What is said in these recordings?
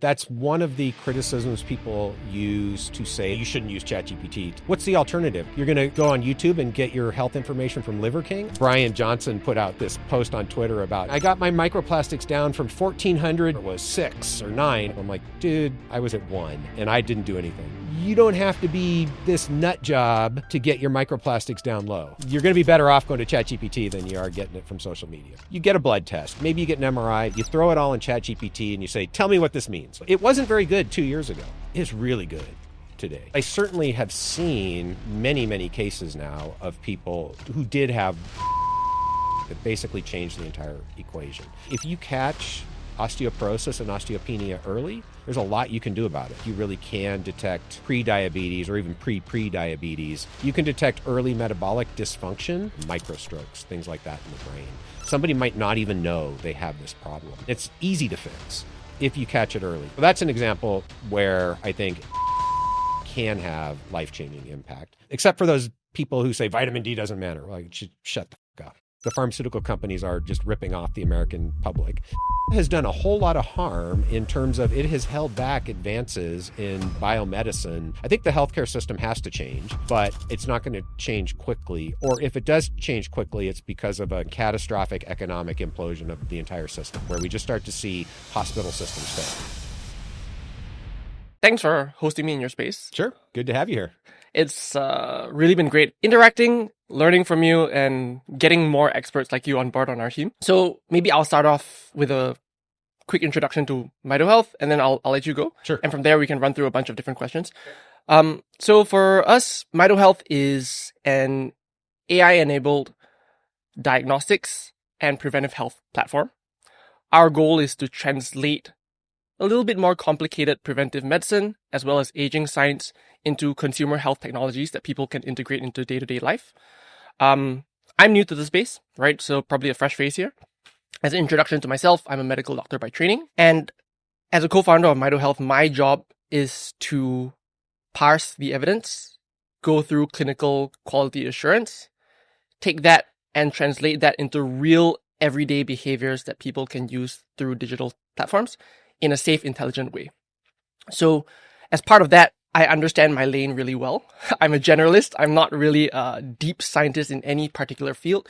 That's one of the criticisms people use to say you shouldn't use ChatGPT. What's the alternative? You're going to go on YouTube and get your health information from Liver King? Brian Johnson put out this post on Twitter about, I got my microplastics down from 1,400, it was 6 or 9. I'm like, dude, I was at 1 and I didn't do anything. You don't have to be this nut job to get your microplastics down low. You're going to be better off going to ChatGPT than you are getting it from social media. You get a blood test, maybe you get an MRI, you throw it all in ChatGPT and you say, tell me what this means. It wasn't very good 2 years ago. It's really good today. I certainly have seen many, many cases now of people who did have that basically changed the entire equation. If you catch osteoporosis and osteopenia early, there's a lot you can do about it. You really can detect pre-diabetes or even pre-diabetes. You can detect early metabolic dysfunction, microstrokes, things like that in the brain. Somebody might not even know they have this problem. It's easy to fix if you catch it early. So that's an example where I think can have life-changing impact, except for those people who say vitamin D doesn't matter. Well, you should shut the fuck up. The pharmaceutical companies are just ripping off the American public. It has done a whole lot of harm in terms of it has held back advances in biomedicine. I think the healthcare system has to change, but it's not going to change quickly. Or if it does change quickly, it's because of a catastrophic economic implosion of the entire system, where we just start to see hospital systems fail. Thanks for hosting me in your space. Sure. Good to have you here. It's really been great interacting, learning from you, and getting more experts like you on board on our team. So maybe I'll start off with a quick introduction to MitoHealth, and then I'll let you go. Sure. And from there, we can run through a bunch of different questions. So for us, MitoHealth is an AI-enabled diagnostics and preventive health platform. Our goal is to translate a little bit more complicated preventive medicine, as well as aging science, into consumer health technologies that people can integrate into day-to-day life. I'm new to the space, right? So probably a fresh face here. As an introduction to myself, I'm a medical doctor by training. And as a co-founder of MitoHealth, my job is to parse the evidence, go through clinical quality assurance, take that and translate that into real everyday behaviors that people can use through digital platforms in a safe, intelligent way. So as part of that, I understand my lane really well. I'm a generalist. I'm not really a deep scientist in any particular field.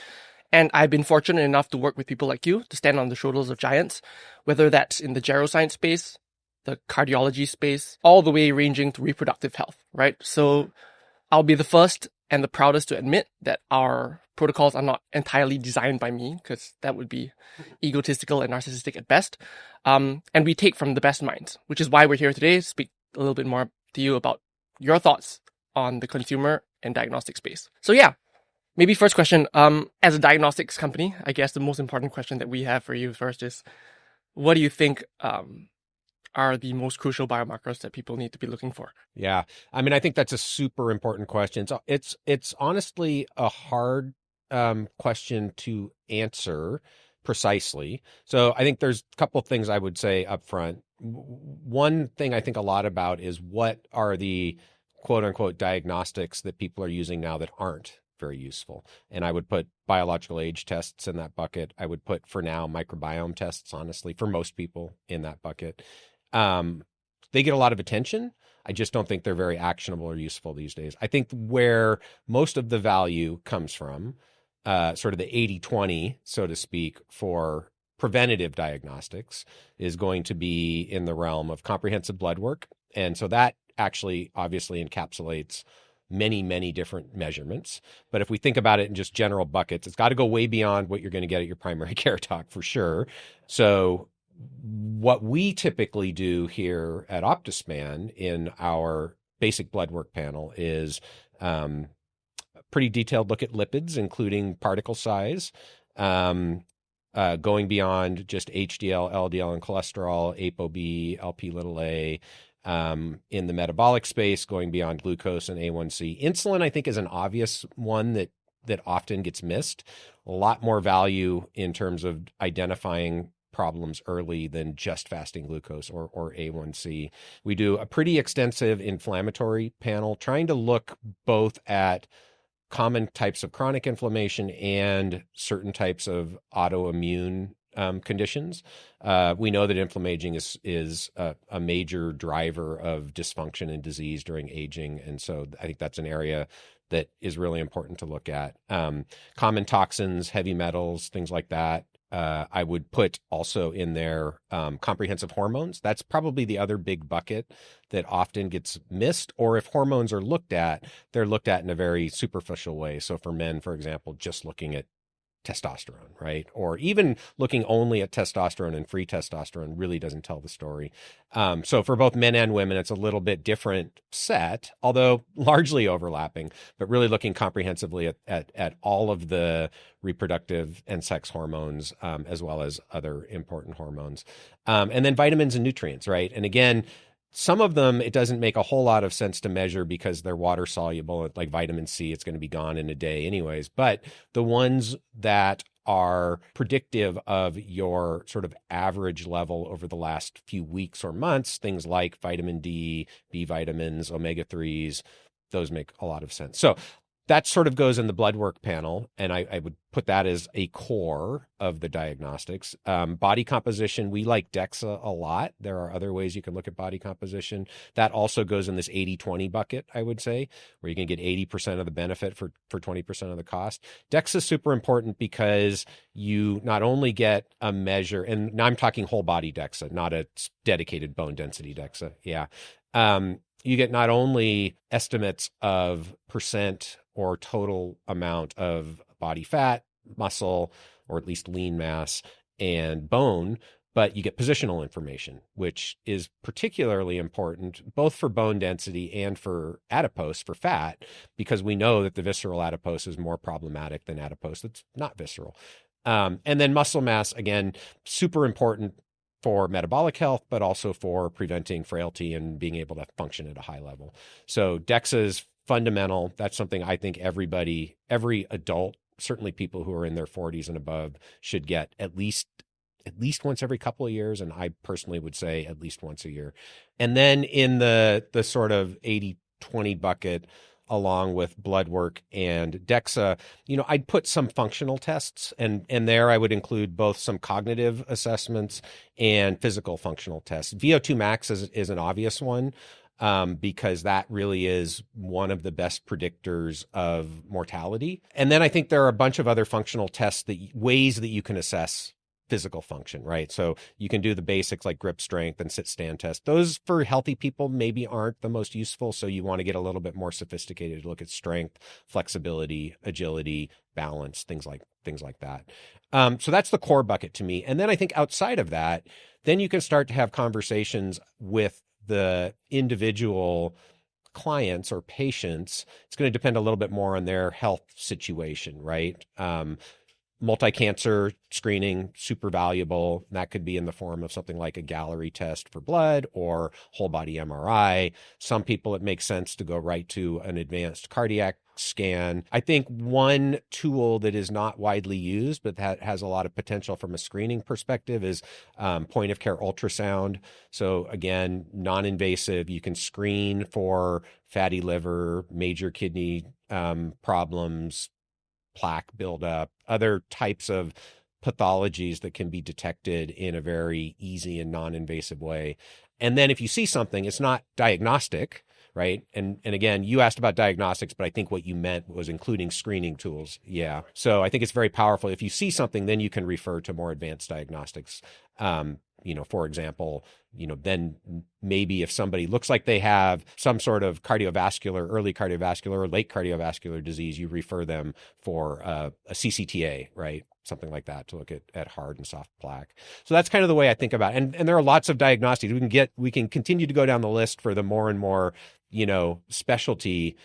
And I've been fortunate enough to work with people like you to stand on the shoulders of giants, whether that's in the geroscience space, the cardiology space, all the way ranging to reproductive health, right? So I'll be the first and the proudest to admit that our protocols are not entirely designed by me, because that would be egotistical and narcissistic at best. And we take from the best minds, which is why we're here today to speak a little bit more to you about your thoughts on the consumer and diagnostic space. So yeah, maybe first question, as a diagnostics company, I guess the most important question that we have for you first is, what do you think are the most crucial biomarkers that people need to be looking for? Yeah. I mean, I think that's a super important question. So it's honestly a hard question to answer precisely. So I think there's a couple of things I would say up front. One thing I think a lot about is what are the quote unquote diagnostics that people are using now that aren't very useful. And I would put biological age tests in that bucket. I would put, for now, microbiome tests, honestly, for most people in that bucket. They get a lot of attention. I just don't think they're very actionable or useful these days. I think where most of the value comes from, sort of the 80-20, so to speak, for preventative diagnostics is going to be in the realm of comprehensive blood work. And so that actually obviously encapsulates many, many different measurements. But if we think about it in just general buckets, it's got to go way beyond what you're going to get at your primary care doc for sure. So what we typically do here at Optispan in our basic blood work panel is a pretty detailed look at lipids, including particle size, going beyond just HDL, LDL, and cholesterol, ApoB, LP(a), in the metabolic space, going beyond glucose and A1C. Insulin, I think, is an obvious one that often gets missed. A lot more value in terms of identifying problems early than just fasting glucose or A1C. We do a pretty extensive inflammatory panel, trying to look both at common types of chronic inflammation and certain types of autoimmune conditions. We know that inflammation is a major driver of dysfunction and disease during aging. And so I think that's an area that is really important to look at. Common toxins, heavy metals, things like that. I would put also in there comprehensive hormones. That's probably the other big bucket that often gets missed. Or if hormones are looked at, they're looked at in a very superficial way. So for men, for example, just looking at testosterone, right? Or even looking only at testosterone and free testosterone really doesn't tell the story. So for both men and women, it's a little bit different set, although largely overlapping, but really looking comprehensively at all of the reproductive and sex hormones, as well as other important hormones. And then vitamins and nutrients, right? And again, some of them, it doesn't make a whole lot of sense to measure because they're water soluble, like vitamin C, it's going to be gone in a day anyways. But the ones that are predictive of your sort of average level over the last few weeks or months, things like vitamin D, B vitamins, omega-3s, those make a lot of sense. So that sort of goes in the Bloodwork panel, and I would put that as a core of the diagnostics. Body composition, we like Dexa a lot. There are other ways you can look at body composition. That also goes in this 80-20 bucket, I would say, where you can get 80% of the benefit for 20% of the cost. Dexa is super important because you not only get a measure, and now I'm talking whole body Dexa, not a dedicated bone density Dexa. Yeah. You get not only estimates of percent or total amount of body fat, muscle, or at least lean mass and bone, but you get positional information, which is particularly important both for bone density and for adipose, for fat, because we know that the visceral adipose is more problematic than adipose that's not visceral. And then muscle mass, again, super important for metabolic health, but also for preventing frailty and being able to function at a high level. So DEXA is fundamental. That's something I think every adult, certainly people who are in their 40s and above, should get at least once every couple of years. And I personally would say at least once a year. And then in the sort of 80-20 bucket, along with Bloodwork and DEXA, I'd put some functional tests, and there I would include both some cognitive assessments and physical functional tests. VO2 max is an obvious one, because that really is one of the best predictors of mortality. And then I think there are a bunch of other functional tests, ways that you can assess physical function, right? So you can do the basics like grip strength and sit stand test. Those for healthy people maybe aren't the most useful. So you want to get a little bit more sophisticated to look at strength, flexibility, agility, balance, things like that. So that's the core bucket to me. And then I think outside of that, then you can start to have conversations with the individual clients or patients. It's going to depend a little bit more on their health situation, right? Multi-cancer screening, super valuable. That could be in the form of something like a Gallery test for blood or whole body MRI. Some people, it makes sense to go right to an advanced cardiac scan. I think one tool that is not widely used, but that has a lot of potential from a screening perspective, is point of care ultrasound. So again, non-invasive, you can screen for fatty liver, major kidney problems, plaque buildup, other types of pathologies that can be detected in a very easy and non-invasive way. And then if you see something, it's not diagnostic, right? And again, you asked about diagnostics, but I think what you meant was including screening tools. Yeah. So I think it's very powerful. If you see something, then you can refer to more advanced diagnostics. For example, then maybe if somebody looks like they have some sort of early cardiovascular or late cardiovascular disease, you refer them for a CCTA, right? Something like that, to look at hard and soft plaque. So that's kind of the way I think about it. And there are lots of diagnostics. We can continue to go down the list for the more and more, specialty.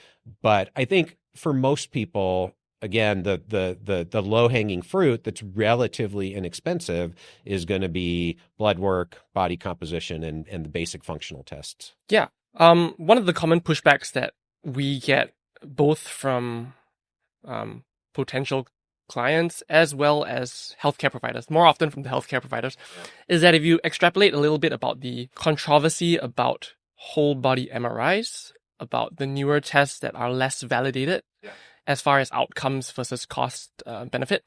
But I think for most people, again, the low-hanging fruit that's relatively inexpensive is going to be blood work, body composition, and the basic functional tests. Yeah. One of the common pushbacks that we get both from potential clients as well as healthcare providers, more often from the healthcare providers, is that if you extrapolate a little bit about the controversy about whole body MRIs, about the newer tests that are less validated, as far as outcomes versus cost benefit.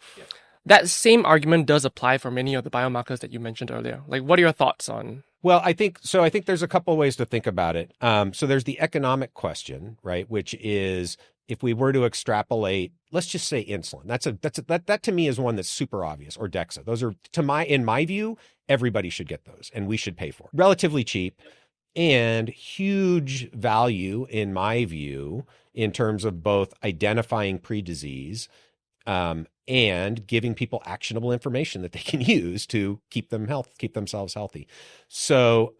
that same argument does apply for many of the biomarkers that you mentioned earlier. Like, what are your thoughts on? Well, I think there's a couple of ways to think about it. So there's the economic question, right? Which is if we were to extrapolate, let's just say insulin. That to me is one that's super obvious, or Dexa. Those are in my view, everybody should get those and we should pay for it. Relatively cheap and huge value in my view in terms of both identifying pre-disease and giving people actionable information that they can use to keep themselves healthy. So,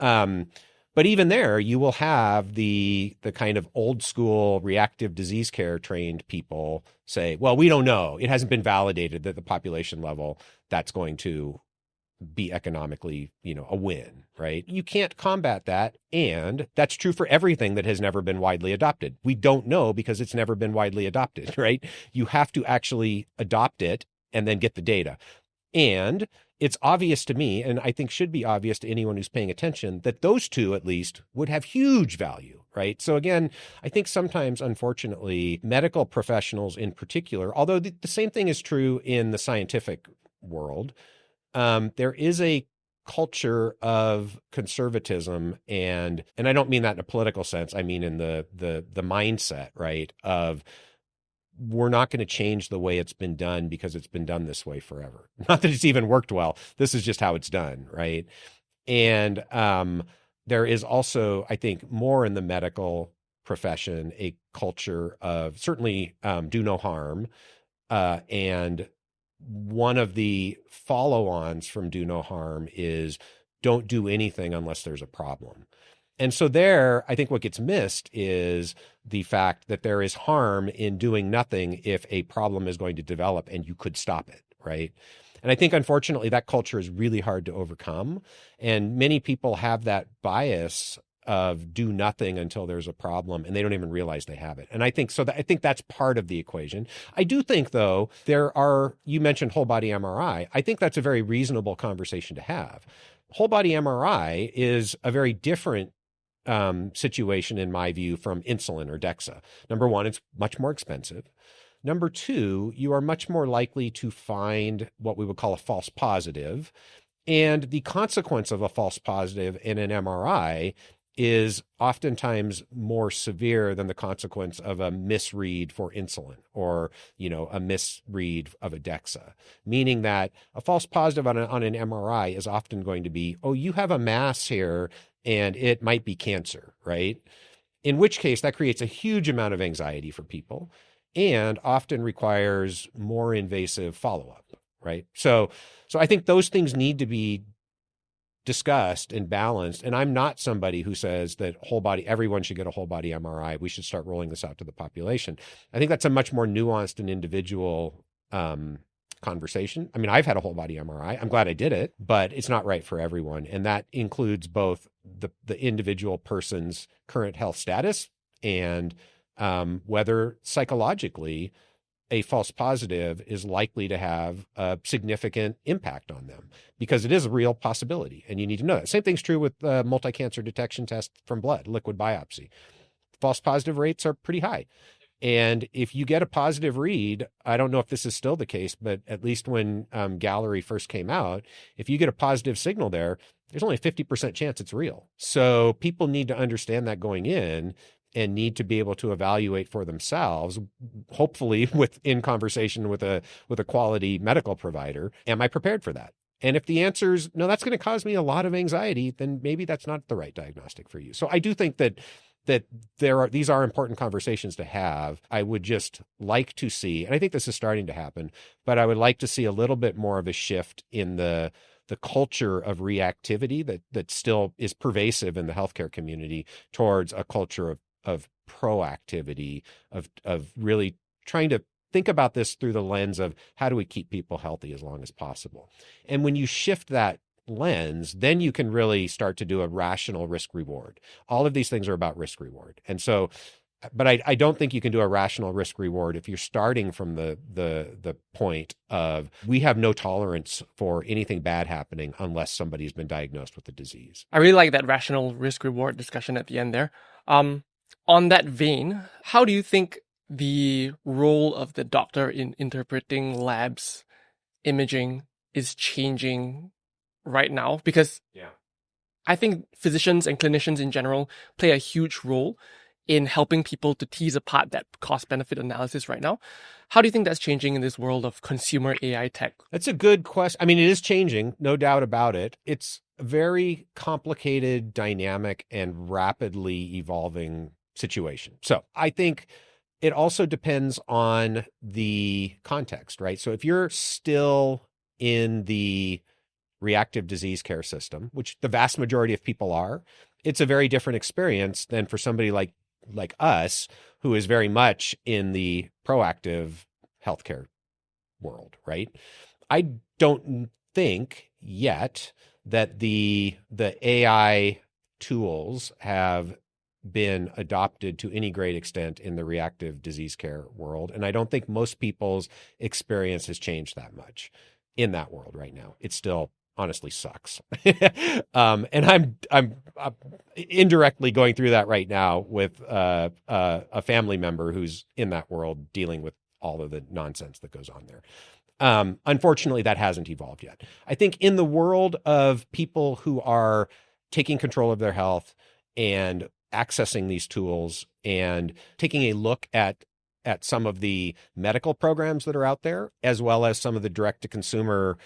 but even there, you will have the kind of old school reactive disease care trained people say, well, we don't know. It hasn't been validated that the population level that's going to be economically, a win, right? You can't combat that. And that's true for everything that has never been widely adopted. We don't know because it's never been widely adopted, right? You have to actually adopt it and then get the data. And it's obvious to me, and I think should be obvious to anyone who's paying attention, that those two at least would have huge value, right? So again, I think sometimes, unfortunately, medical professionals in particular, although the same thing is true in the scientific world, there is a culture of conservatism, and I don't mean that in a political sense. I mean in the mindset, right, of we're not going to change the way it's been done because it's been done this way forever. Not that it's even worked well. This is just how it's done, right? And there is also, I think, more in the medical profession, a culture of certainly do no harm, and one of the follow-ons from do no harm is don't do anything unless there's a problem. And so there, I think what gets missed is the fact that there is harm in doing nothing if a problem is going to develop and you could stop it, right? And I think, unfortunately, that culture is really hard to overcome. And many people have that bias of do nothing until there's a problem, and they don't even realize they have it. And I think so. I think that's part of the equation. I do think, though, you mentioned whole body MRI. I think that's a very reasonable conversation to have. Whole body MRI is a very different situation, in my view, from insulin or Dexa. Number one, it's much more expensive. Number two, you are much more likely to find what we would call a false positive. And the consequence of a false positive in an MRI is oftentimes more severe than the consequence of a misread for insulin or, a misread of a Dexa, meaning that a false positive on an MRI is often going to be, oh, you have a mass here and it might be cancer, right? In which case that creates a huge amount of anxiety for people and often requires more invasive follow-up, right? So I think those things need to be discussed and balanced. And I'm not somebody who says that everyone should get a whole body MRI. We should start rolling this out to the population. I think that's a much more nuanced and individual conversation. I mean, I've had a whole body MRI. I'm glad I did it, but it's not right for everyone. And that includes both the individual person's current health status and whether psychologically a false positive is likely to have a significant impact on them, because it is a real possibility. And you need to know that. Same thing's true with multi-cancer detection test from blood, liquid biopsy. False positive rates are pretty high. And if you get a positive read, I don't know if this is still the case, but at least when Gallery first came out, if you get a positive signal there's only a 50% chance it's real. So people need to understand that going in and need to be able to evaluate for themselves, hopefully in conversation with a quality medical provider. Am I prepared for that? And if the answer is no, that's going to cause me a lot of anxiety, then maybe that's not the right diagnostic for you. So I do think that these are important conversations to have. I would just like to see, and I think this is starting to happen, but I would like to see a little bit more of a shift in the culture of reactivity that still is pervasive in the healthcare community towards a culture of proactivity, of really trying to think about this through the lens of how do we keep people healthy as long as possible. And when you shift that lens, then you can really start to do a rational risk reward. All of these things are about risk reward. And so, but I don't think you can do a rational risk reward if you're starting from the point of we have no tolerance for anything bad happening unless somebody's been diagnosed with the disease. I really like that rational risk reward discussion at the end there. On that vein, how do you think the role of the doctor in interpreting labs imaging is changing right now, because Yeah. I think physicians and clinicians in general play a huge role in helping people to tease apart that cost-benefit analysis right now. How do you think that's changing in this world of consumer AI tech? That's a good question. I mean, it is changing, no doubt about it. It's a very complicated, dynamic, and rapidly evolving situation. So I think it also depends on the context, right? So if you're still in the reactive disease care system, which the vast majority of people are, it's a very different experience than for somebody like us, who is very much in the proactive healthcare world, right? I don't think yet that the AI tools have been adopted to any great extent in the reactive disease care world. And I don't think most people's experience has changed that much in that world right now. It still honestly sucks. And I'm indirectly going through that right now with a family member who's in that world dealing with all of the nonsense that goes on there. Unfortunately, that hasn't evolved yet. I think in the world of people who are taking control of their health and accessing these tools and taking a look at some of the medical programs that are out there, as well as some of the direct-to-consumer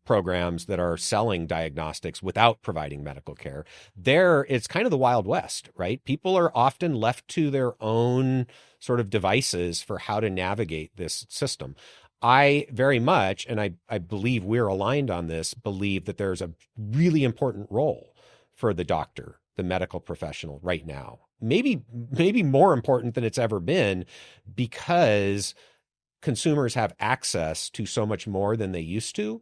programs that are selling diagnostics without providing medical care, there it's kind of the Wild West, right? People are often left to their own sort of devices for how to navigate this system. I very much, and I believe we're aligned on this, believe that there's a really important role for the doctor, the medical professional right now. Maybe more important than it's ever been, because consumers have access to so much more than they used to.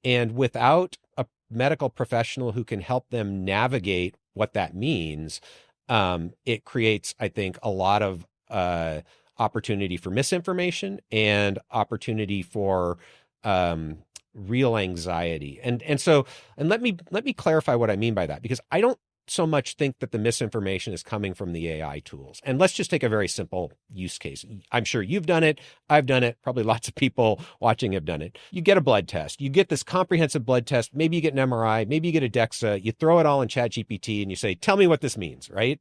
And without a medical professional who can help them navigate what that means, it creates, I think, a lot of opportunity for misinformation and opportunity for real anxiety. And let me clarify what I mean by that, because I don't so much think that the misinformation is coming from the AI tools. And let's just take a very simple use case. I'm sure you've done it. I've done it. Probably lots of people watching have done it. You get a blood test. You get this comprehensive blood test. Maybe you get an MRI. Maybe you get a Dexa. You throw it all in ChatGPT and you say, tell me what this means, right?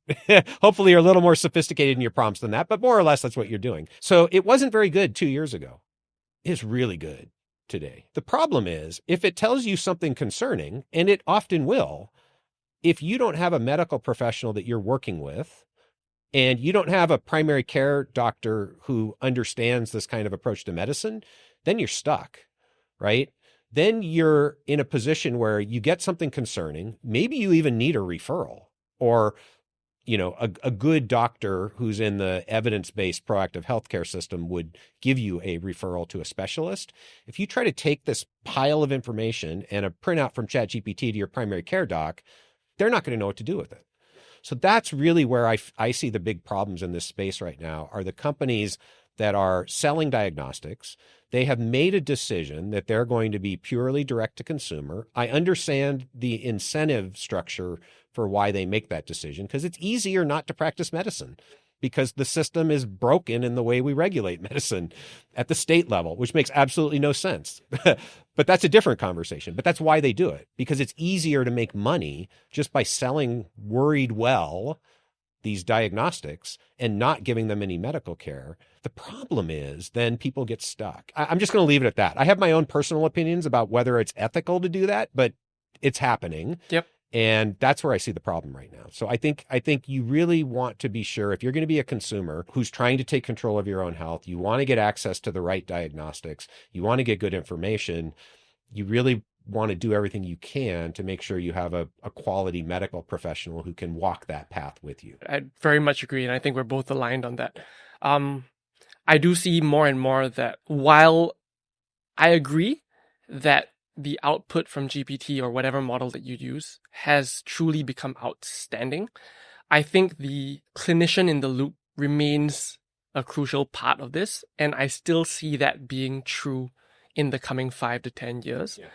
Hopefully you're a little more sophisticated in your prompts than that, but more or less that's what you're doing. So it wasn't very good 2 years ago. It's really good today. The problem is, if it tells you something concerning, and it often will, if you don't have a medical professional that you're working with, and you don't have a primary care doctor who understands this kind of approach to medicine, then you're stuck, right? Then you're in a position where you get something concerning. Maybe you even need a referral, or, a good doctor who's in the evidence-based proactive healthcare system would give you a referral to a specialist. If you try to take this pile of information and a printout from ChatGPT to your primary care doc, they're not going to know what to do with it. So that's really where I see the big problems in this space right now, are the companies that are selling diagnostics. They have made a decision that they're going to be purely direct to consumer. I understand the incentive structure for why they make that decision, because it's easier not to practice medicine, because the system is broken in the way we regulate medicine at the state level, which makes absolutely no sense. But that's a different conversation. But that's why they do it, because it's easier to make money just by selling worried well these diagnostics and not giving them any medical care. The problem is then people get stuck. I'm just going to leave it at that. I have my own personal opinions about whether it's ethical to do that, but it's happening. Yep. And that's where I see the problem right now. So I think you really want to be sure, if you're going to be a consumer who's trying to take control of your own health, you want to get access to the right diagnostics, you want to get good information, you really want to do everything you can to make sure you have a quality medical professional who can walk that path with you. I very much agree, and I think we're both aligned on that. I do see more and more that while I agree that the output from GPT or whatever model that you use has truly become outstanding, I think the clinician in the loop remains a crucial part of this, and I still see that being true in the coming 5 to 10 years. Yeah.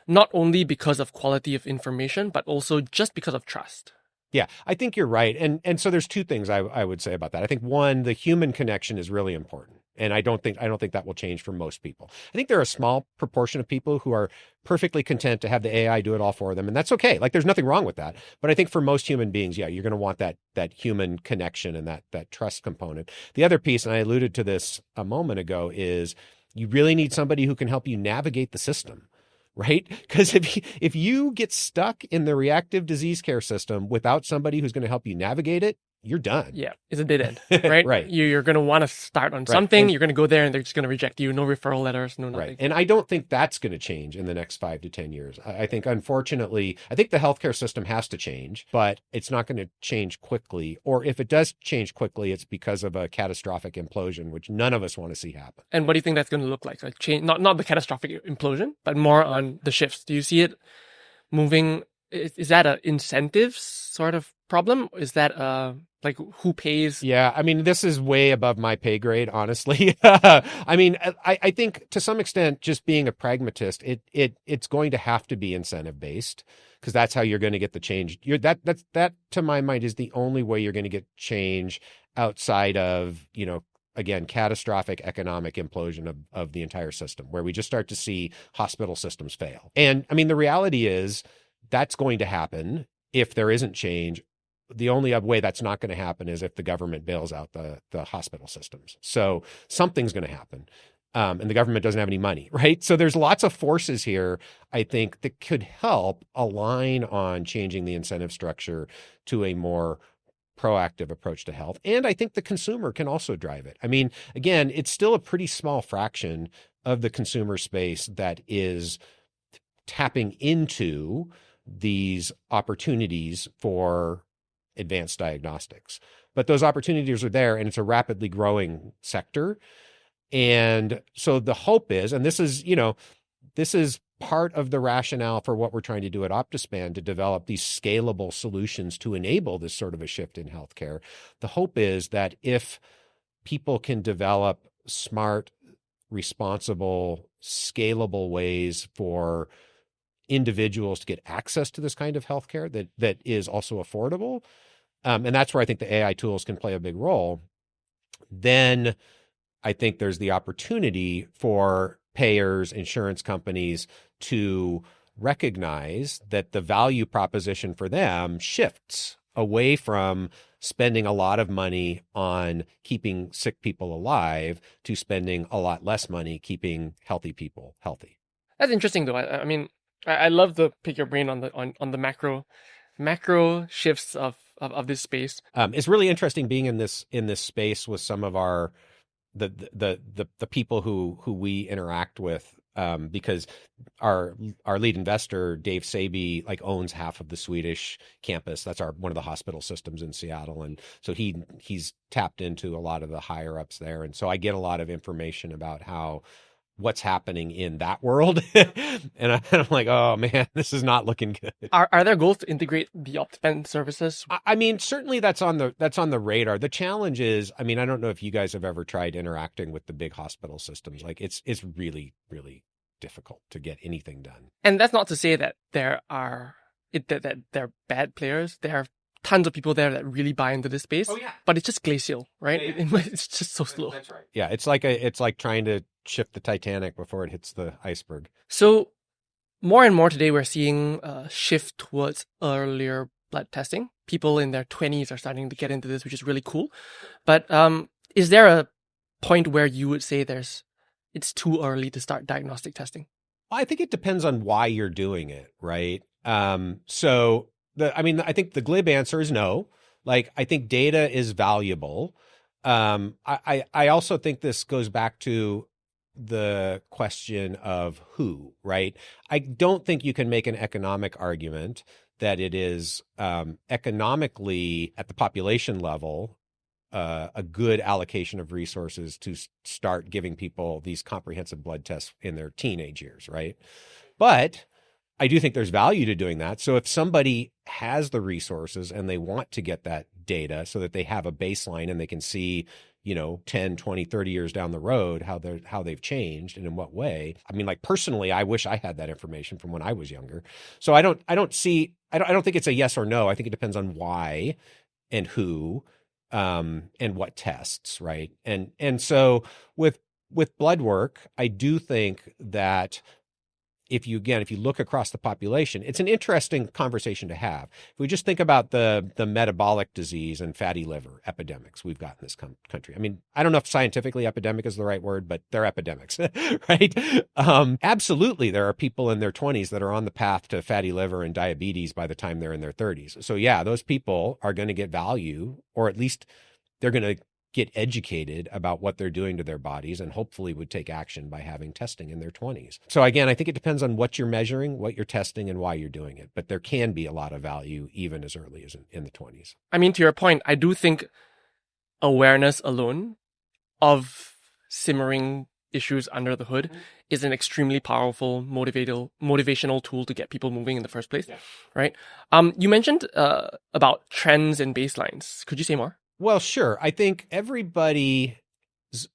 Not only because of quality of information, but also just because of trust. Yeah, I think you're right. And so there's two things I would say about that. I think one, the human connection is really important. And I don't think that will change for most people. I think there are a small proportion of people who are perfectly content to have the AI do it all for them. And that's okay. Like there's nothing wrong with that. But I think for most human beings, yeah, you're going to want that human connection and that trust component. The other piece, and I alluded to this a moment ago, is you really need somebody who can help you navigate the system. Right? Because if you get stuck in the reactive disease care system without somebody who's going to help you navigate it, you're done. Yeah, it's a dead end, right? Right. You're going to want to start on something. You're going to go there and they're just going to reject you. No referral letters, no nothing. Right. And I don't think that's going to change in the next 5 to 10 years. I think, unfortunately, I think the healthcare system has to change, but it's not going to change quickly. Or if it does change quickly, it's because of a catastrophic implosion, which none of us want to see happen. And what do you think that's going to look like? Like change, not the catastrophic implosion, but more on the shifts. Do you see it moving? Is that an incentives sort of problem? Is that like who pays? Yeah, I mean, this is way above my pay grade, honestly. I mean, I think to some extent, just being a pragmatist, it's going to have to be incentive based because that's how you're going to get the change. That to my mind is the only way you're going to get change outside of, again, catastrophic economic implosion of the entire system, where we just start to see hospital systems fail. And I mean, the reality is that's going to happen if there isn't change. The only way that's not going to happen is if the government bails out the hospital systems. So something's going to happen. And the government doesn't have any money, right? So there's lots of forces here, I think, that could help align on changing the incentive structure to a more proactive approach to health. And I think the consumer can also drive it. I mean, again, it's still a pretty small fraction of the consumer space that is tapping into these opportunities for advanced diagnostics. But those opportunities are there, and it's a rapidly growing sector. And so the hope is, and this is part of the rationale for what we're trying to do at Optispan, to develop these scalable solutions to enable this sort of a shift in healthcare. The hope is that if people can develop smart, responsible, scalable ways for individuals to get access to this kind of healthcare that is also affordable, and that's where I think the AI tools can play a big role, then I think there's the opportunity for payers, insurance companies to recognize that the value proposition for them shifts away from spending a lot of money on keeping sick people alive to spending a lot less money keeping healthy people healthy. That's interesting, though. I mean, I love to pick your brain on the macro shifts of this space. It's really interesting being in this space with some of the people who we interact with, because our lead investor, Dave Saby, owns half of the Swedish campus. That's one of the hospital systems in Seattle. And so he's tapped into a lot of the higher ups there. And so I get a lot of information about what's happening in that world. And I'm like, oh man, this is not looking good. Are there goals to integrate the Optispan services? I mean, certainly that's on the radar. The challenge is, I mean, I don't know if you guys have ever tried interacting with the big hospital systems. It's really, really difficult to get anything done. And that's not to say that they're bad players. There are tons of people there that really buy into this space. Oh, yeah. But it's just glacial, right? Yeah. It's just so slow. That's right. Yeah, it's like trying to shift the Titanic before it hits the iceberg. So more and more today, we're seeing a shift towards earlier blood testing. People in their 20s are starting to get into this, which is really cool. But is there a point where you would say it's too early to start diagnostic testing? I think it depends on why you're doing it, right? I think the glib answer is no. I think data is valuable. I also think this goes back to the question of who, right? I don't think you can make an economic argument that it is economically at the population level a good allocation of resources to start giving people these comprehensive blood tests in their teenage years, right? But I do think there's value to doing that. So if somebody has the resources and they want to get that data so that they have a baseline and they can see, 10, 20, 30 years down the road, how they've changed and in what way. I mean, personally, I wish I had that information from when I was younger. So I don't think it's a yes or no. I think it depends on why and who. and what tests, right? And so with blood work, I do think that if you look across the population, it's an interesting conversation to have. If we just think about the metabolic disease and fatty liver epidemics we've got in this country. I mean, I don't know if scientifically epidemic is the right word, but they're epidemics, right? Absolutely, there are people in their 20s that are on the path to fatty liver and diabetes by the time they're in their 30s. So yeah, those people are going to get value, or at least they're going to get educated about what they're doing to their bodies, and hopefully would take action by having testing in their 20s. So again, I think it depends on what you're measuring, what you're testing, and why you're doing it. But there can be a lot of value even as early as in the 20s. I mean, to your point, I do think awareness alone of simmering issues under the hood is an extremely powerful motivational tool to get people moving in the first place, right? You mentioned about trends and baselines. Could you say more? Well, sure. I think everybody's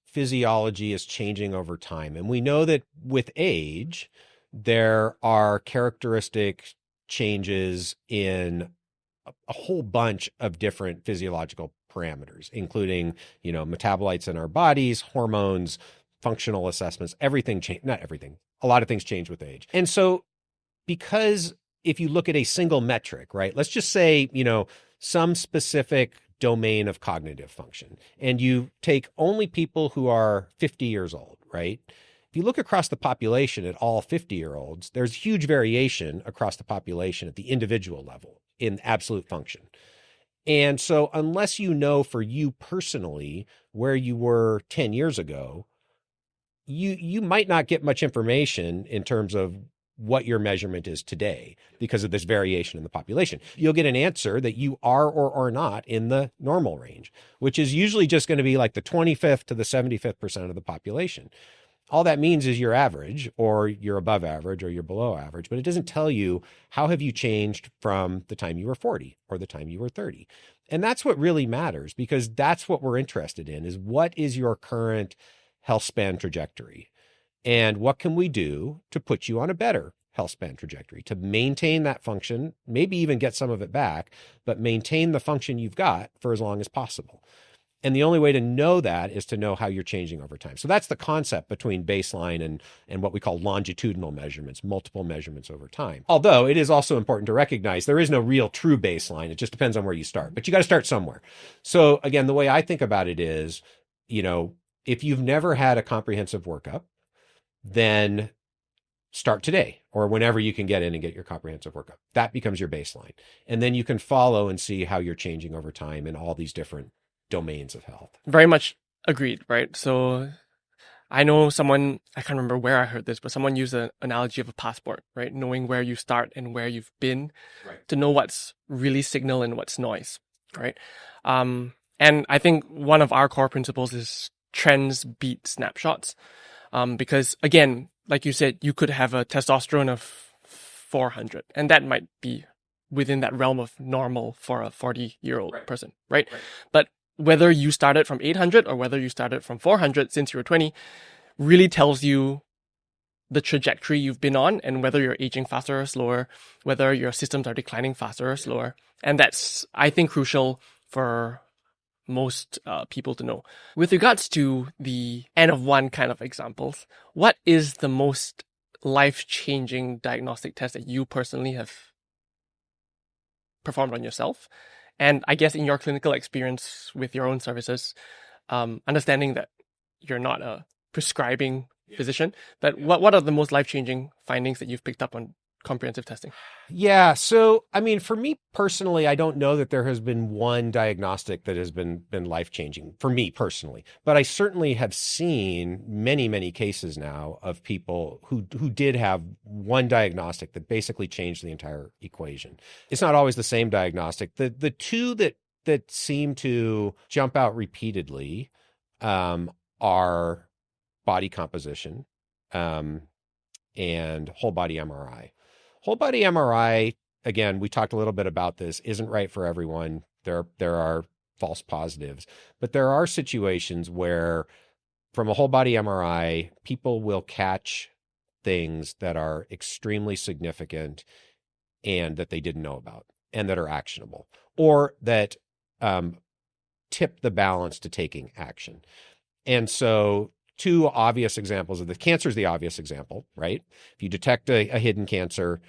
physiology is changing over time. And we know that with age, there are characteristic changes in a whole bunch of different physiological parameters, including, metabolites in our bodies, hormones, functional assessments, everything change. Not everything. A lot of things change with age. And so because if you look at a single metric, right, let's just say, some specific domain of cognitive function, and you take only people who are 50 years old, right? If you look across the population at all 50-year-olds, there's huge variation across the population at the individual level in absolute function. And so unless you know for you personally where you were 10 years ago, you might not get much information in terms of what your measurement is today because of this variation in the population. You'll get an answer that you are or are not in the normal range, which is usually just going to be like the 25th to the 75th percent of the population. All that means is you're average, or you're above average, or you're below average, but it doesn't tell you how have you changed from the time you were 40 or the time you were 30. And that's what really matters, because that's what we're interested in, is what is your current health span trajectory? And what can we do to put you on a better health span trajectory, to maintain that function, maybe even get some of it back, but maintain the function you've got for as long as possible. And the only way to know that is to know how you're changing over time. So that's the concept between baseline and what we call longitudinal measurements, multiple measurements over time. Although it is also important to recognize there is no real true baseline. It just depends on where you start, but you got to start somewhere. So again, the way I think about it is, if you've never had a comprehensive workup, then start today or whenever you can get in and get your comprehensive workup. That becomes your baseline. And then you can follow and see how you're changing over time in all these different domains of health. Very much agreed, right? So I know someone, I can't remember where I heard this, but someone used an analogy of a passport, right? Knowing where you start and where you've been, right, to know what's really signal and what's noise, right? And I think one of our core principles is trends beat snapshots. Because again, like you said, you could have a testosterone of 400, and that might be within that realm of normal for a 40-year-old person, right? But whether you started from 800 or whether you started from 400 since you were 20 really tells you the trajectory you've been on and whether you're aging faster or slower, whether your systems are declining faster or slower. And that's, I think, crucial for most people to know. With regards to the N of one kind of examples, what is the most life-changing diagnostic test that you personally have performed on yourself? And I guess in your clinical experience with your own services, understanding that you're not a prescribing physician, but what are the most life-changing findings that you've picked up on comprehensive testing? Yeah. So, I mean, for me personally, I don't know that there has been one diagnostic that has been life-changing for me personally, but I certainly have seen many, many cases now of people who did have one diagnostic that basically changed the entire equation. It's not always the same diagnostic. The two that seem to jump out repeatedly are body composition and whole body MRI. Whole body MRI, again, we talked a little bit about this, isn't right for everyone. There are false positives, but there are situations where from a whole body MRI, people will catch things that are extremely significant and that they didn't know about and that are actionable, or that tip the balance to taking action. And so two obvious examples of the cancer is the obvious example, right? If you detect a hidden cancer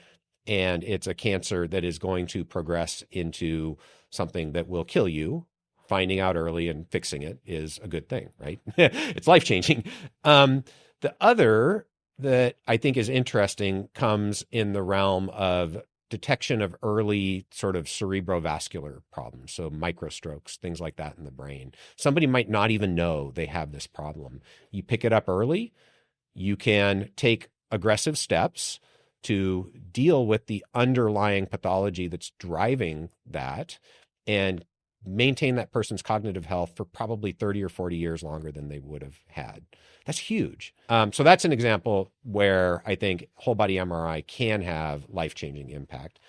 and it's a cancer that is going to progress into something that will kill you, finding out early and fixing it is a good thing, right? It's life-changing. The other that I think is interesting comes in the realm of detection of early sort of cerebrovascular problems, so microstrokes, things like that in the brain. Somebody might not even know they have this problem. You pick it up early, you can take aggressive steps to deal with the underlying pathology that's driving that and maintain that person's cognitive health for probably 30 or 40 years longer than they would have had. That's huge. So that's an example where I think whole body MRI can have life-changing impact.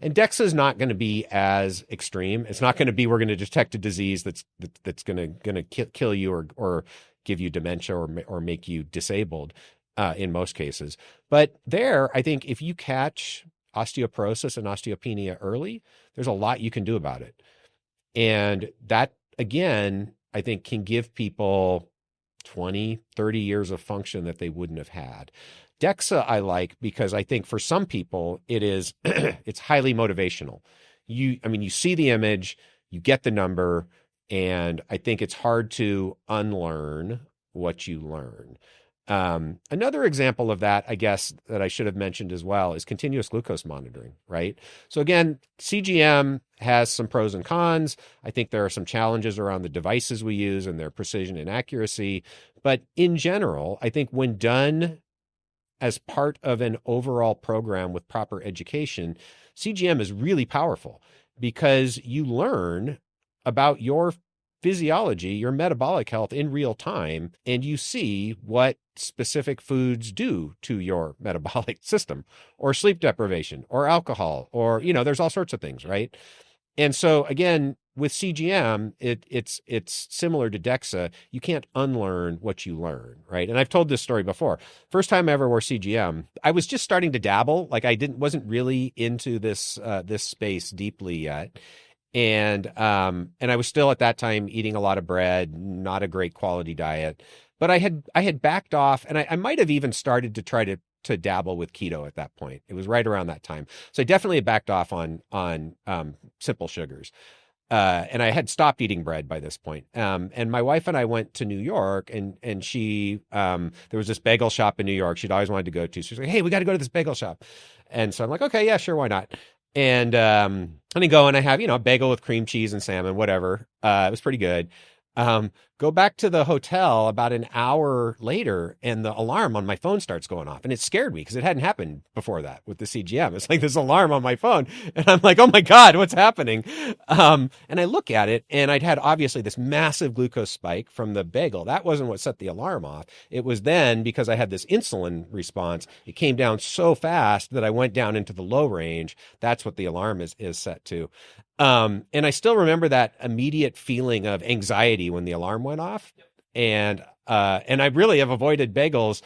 And Dexa is not going to be as extreme. It's not going to be we're going to detect a disease that's going to kill you or give you dementia or make you disabled in most cases. But there, I think if you catch osteoporosis and osteopenia early, there's a lot you can do about it. And that, again, I think can give people 20, 30 years of function that they wouldn't have had. Dexa I like because I think for some people it's highly motivational. You see the image, you get the number, and I think it's hard to unlearn what you learn. Another example of that, I guess, that I should have mentioned as well is continuous glucose monitoring, right? So again, CGM has some pros and cons. I think there are some challenges around the devices we use and their precision and accuracy. But in general, I think when done as part of an overall program with proper education, CGM is really powerful because you learn about your physiology, your metabolic health in real time, and you see what specific foods do to your metabolic system, or sleep deprivation, or alcohol, or, there's all sorts of things, right? And so again, with CGM, it's similar to Dexa. You can't unlearn what you learn, right? And I've told this story before. First time I ever wore CGM, I was just starting to dabble. Like wasn't really into this space deeply yet. And I was still at that time eating a lot of bread, not a great quality diet, but I had backed off, and I might have even started to try to dabble with keto at that point. It was right around that time. So I definitely had backed off on simple sugars. And I had stopped eating bread by this point. And my wife and I went to New York, and she, there was this bagel shop in New York she'd always wanted to go to. So she's like, hey, we got to go to this bagel shop. And so I'm like, okay, yeah, sure, why not? And I go and I have, a bagel with cream cheese and salmon, whatever. It was pretty good. Go back to the hotel about an hour later, and the alarm on my phone starts going off. And it scared me because it hadn't happened before that with the CGM. It's like this alarm on my phone. And I'm like, oh my God, what's happening? And I look at it, and I'd had obviously this massive glucose spike from the bagel. That wasn't what set the alarm off. It was then, because I had this insulin response, it came down so fast that I went down into the low range. That's what the alarm is set to. And I still remember that immediate feeling of anxiety when the alarm went off. And I really have avoided bagels,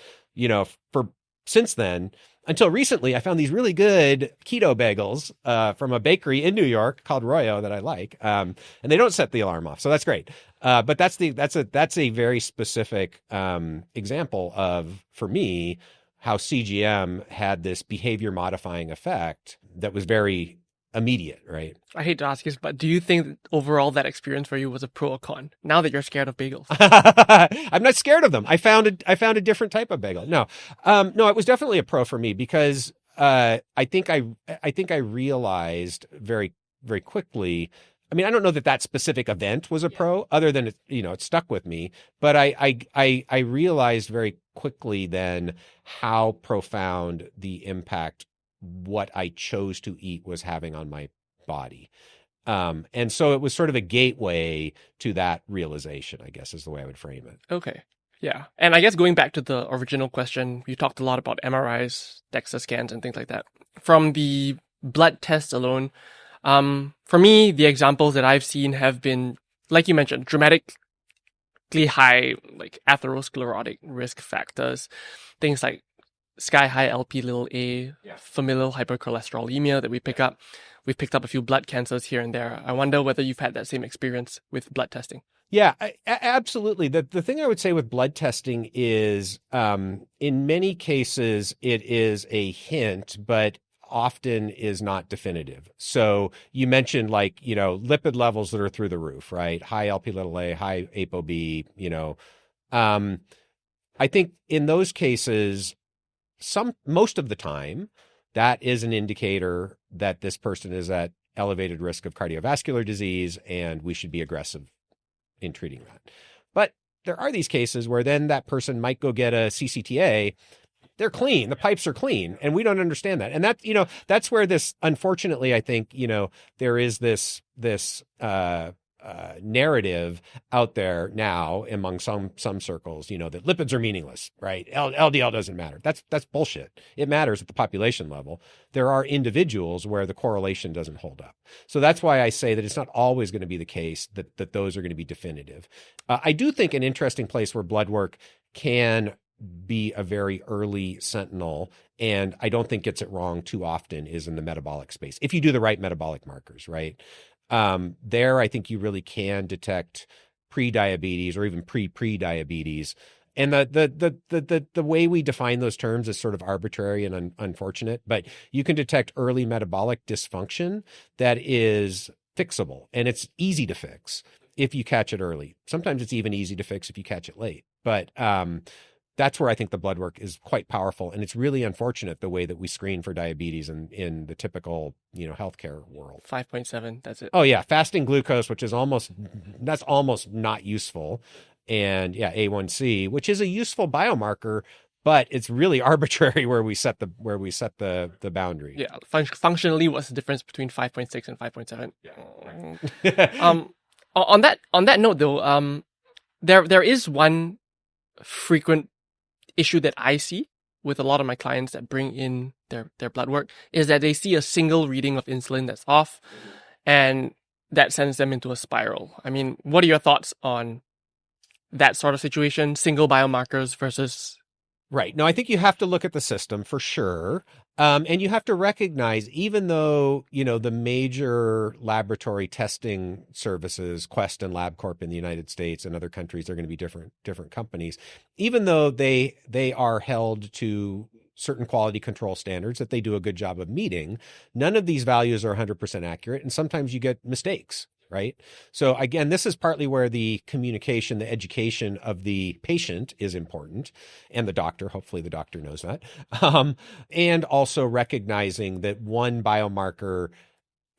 for since then, until recently. I found these really good keto bagels, from a bakery in New York called Royo that I like. And they don't set the alarm off. So that's great. But that's a very specific, example of, for me, how CGM had this behavior modifying effect that was very immediate, right? I hate to ask this, but do you think overall that experience for you was a pro or con? Now that you're scared of bagels, I'm not scared of them. I found a different type of bagel. No, it was definitely a pro for me because I think I realized very, very quickly. I mean, I don't know that specific event was a pro, other than it stuck with me. But I realized very quickly then how profound the impact what I chose to eat was having on my body. And so it was sort of a gateway to that realization, I guess, is the way I would frame it. Okay. Yeah. And I guess going back to the original question, you talked a lot about MRIs, DEXA scans, and things like that. From the blood test alone, for me, the examples that I've seen have been, like you mentioned, dramatically high, like atherosclerotic risk factors, things like sky high LP little a, familial hypercholesterolemia that we pick up. We've picked up a few blood cancers here and there. I wonder whether you've had that same experience with blood testing. Yeah, absolutely. The thing I would say with blood testing is, in many cases, it is a hint, but often is not definitive. So you mentioned lipid levels that are through the roof, right? High LP little a, high ApoB, I think in those cases, most of the time, that is an indicator that this person is at elevated risk of cardiovascular disease, and we should be aggressive in treating that. But there are these cases where then that person might go get a CCTA. They're clean. The pipes are clean, and we don't understand that. And that, that's where this, unfortunately, I think, there is this narrative out there now among some circles, that lipids are meaningless, right? LDL doesn't matter. That's bullshit. It matters at the population level. There are individuals where the correlation doesn't hold up. So that's why I say that it's not always going to be the case that those are going to be definitive. I do think an interesting place where blood work can be a very early sentinel, and I don't think gets it wrong too often, is in the metabolic space. If you do the right metabolic markers, right? There, I think you really can detect pre-diabetes or even pre-diabetes. And the way we define those terms is sort of arbitrary and unfortunate, but you can detect early metabolic dysfunction that is fixable, and it's easy to fix if you catch it early. Sometimes it's even easy to fix if you catch it late. But that's where I think the blood work is quite powerful. And it's really unfortunate the way that we screen for diabetes in the typical, healthcare world. 5.7, that's it. Oh yeah. Fasting glucose, which is almost not useful. And yeah, A1C, which is a useful biomarker, but it's really arbitrary where we set the boundary. Yeah. Functionally, what's the difference between 5.6 and 5.7? Yeah. On that note though, there is one frequent issue that I see with a lot of my clients that bring in their blood work is that they see a single reading of insulin that's off, and that sends them into a spiral. I mean, what are your thoughts on that sort of situation, single biomarkers versus... Right. No, I think you have to look at the system for sure. And you have to recognize, even though, the major laboratory testing services, Quest and LabCorp in the United States and other countries, are going to be different companies, even though they are held to certain quality control standards that they do a good job of meeting, none of these values are 100% accurate. And sometimes you get mistakes. Right. So again, this is partly where the communication, the education of the patient is important, and the doctor, hopefully the doctor knows that. And also recognizing that one biomarker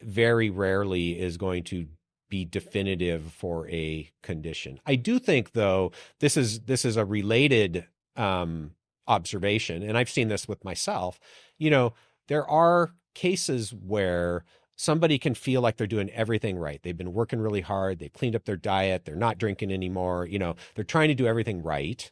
very rarely is going to be definitive for a condition. I do think, though, this is a related observation, and I've seen this with myself. There are cases where somebody can feel like they're doing everything right. They've been working really hard. They've cleaned up their diet. They're not drinking anymore. They're trying to do everything right.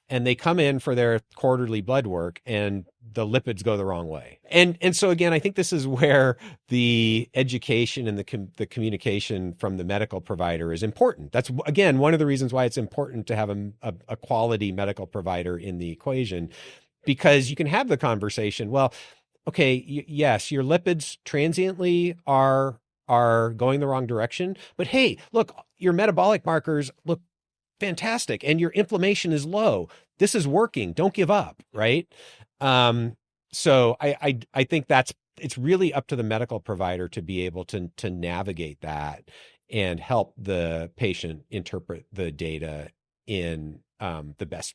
And they come in for their quarterly blood work and the lipids go the wrong way. And so again, I think this is where the education and the communication from the medical provider is important. That's, again, one of the reasons why it's important to have a quality medical provider in the equation, because you can have the conversation. Well, okay, yes, your lipids transiently are going the wrong direction, but hey, look, your metabolic markers look fantastic and your inflammation is low. This is working. Don't give up, right? So I think it's really up to the medical provider to be able to navigate that and help the patient interpret the data in the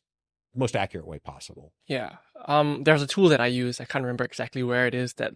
most accurate way possible. Yeah. There's a tool that I use. I can't remember exactly where it is that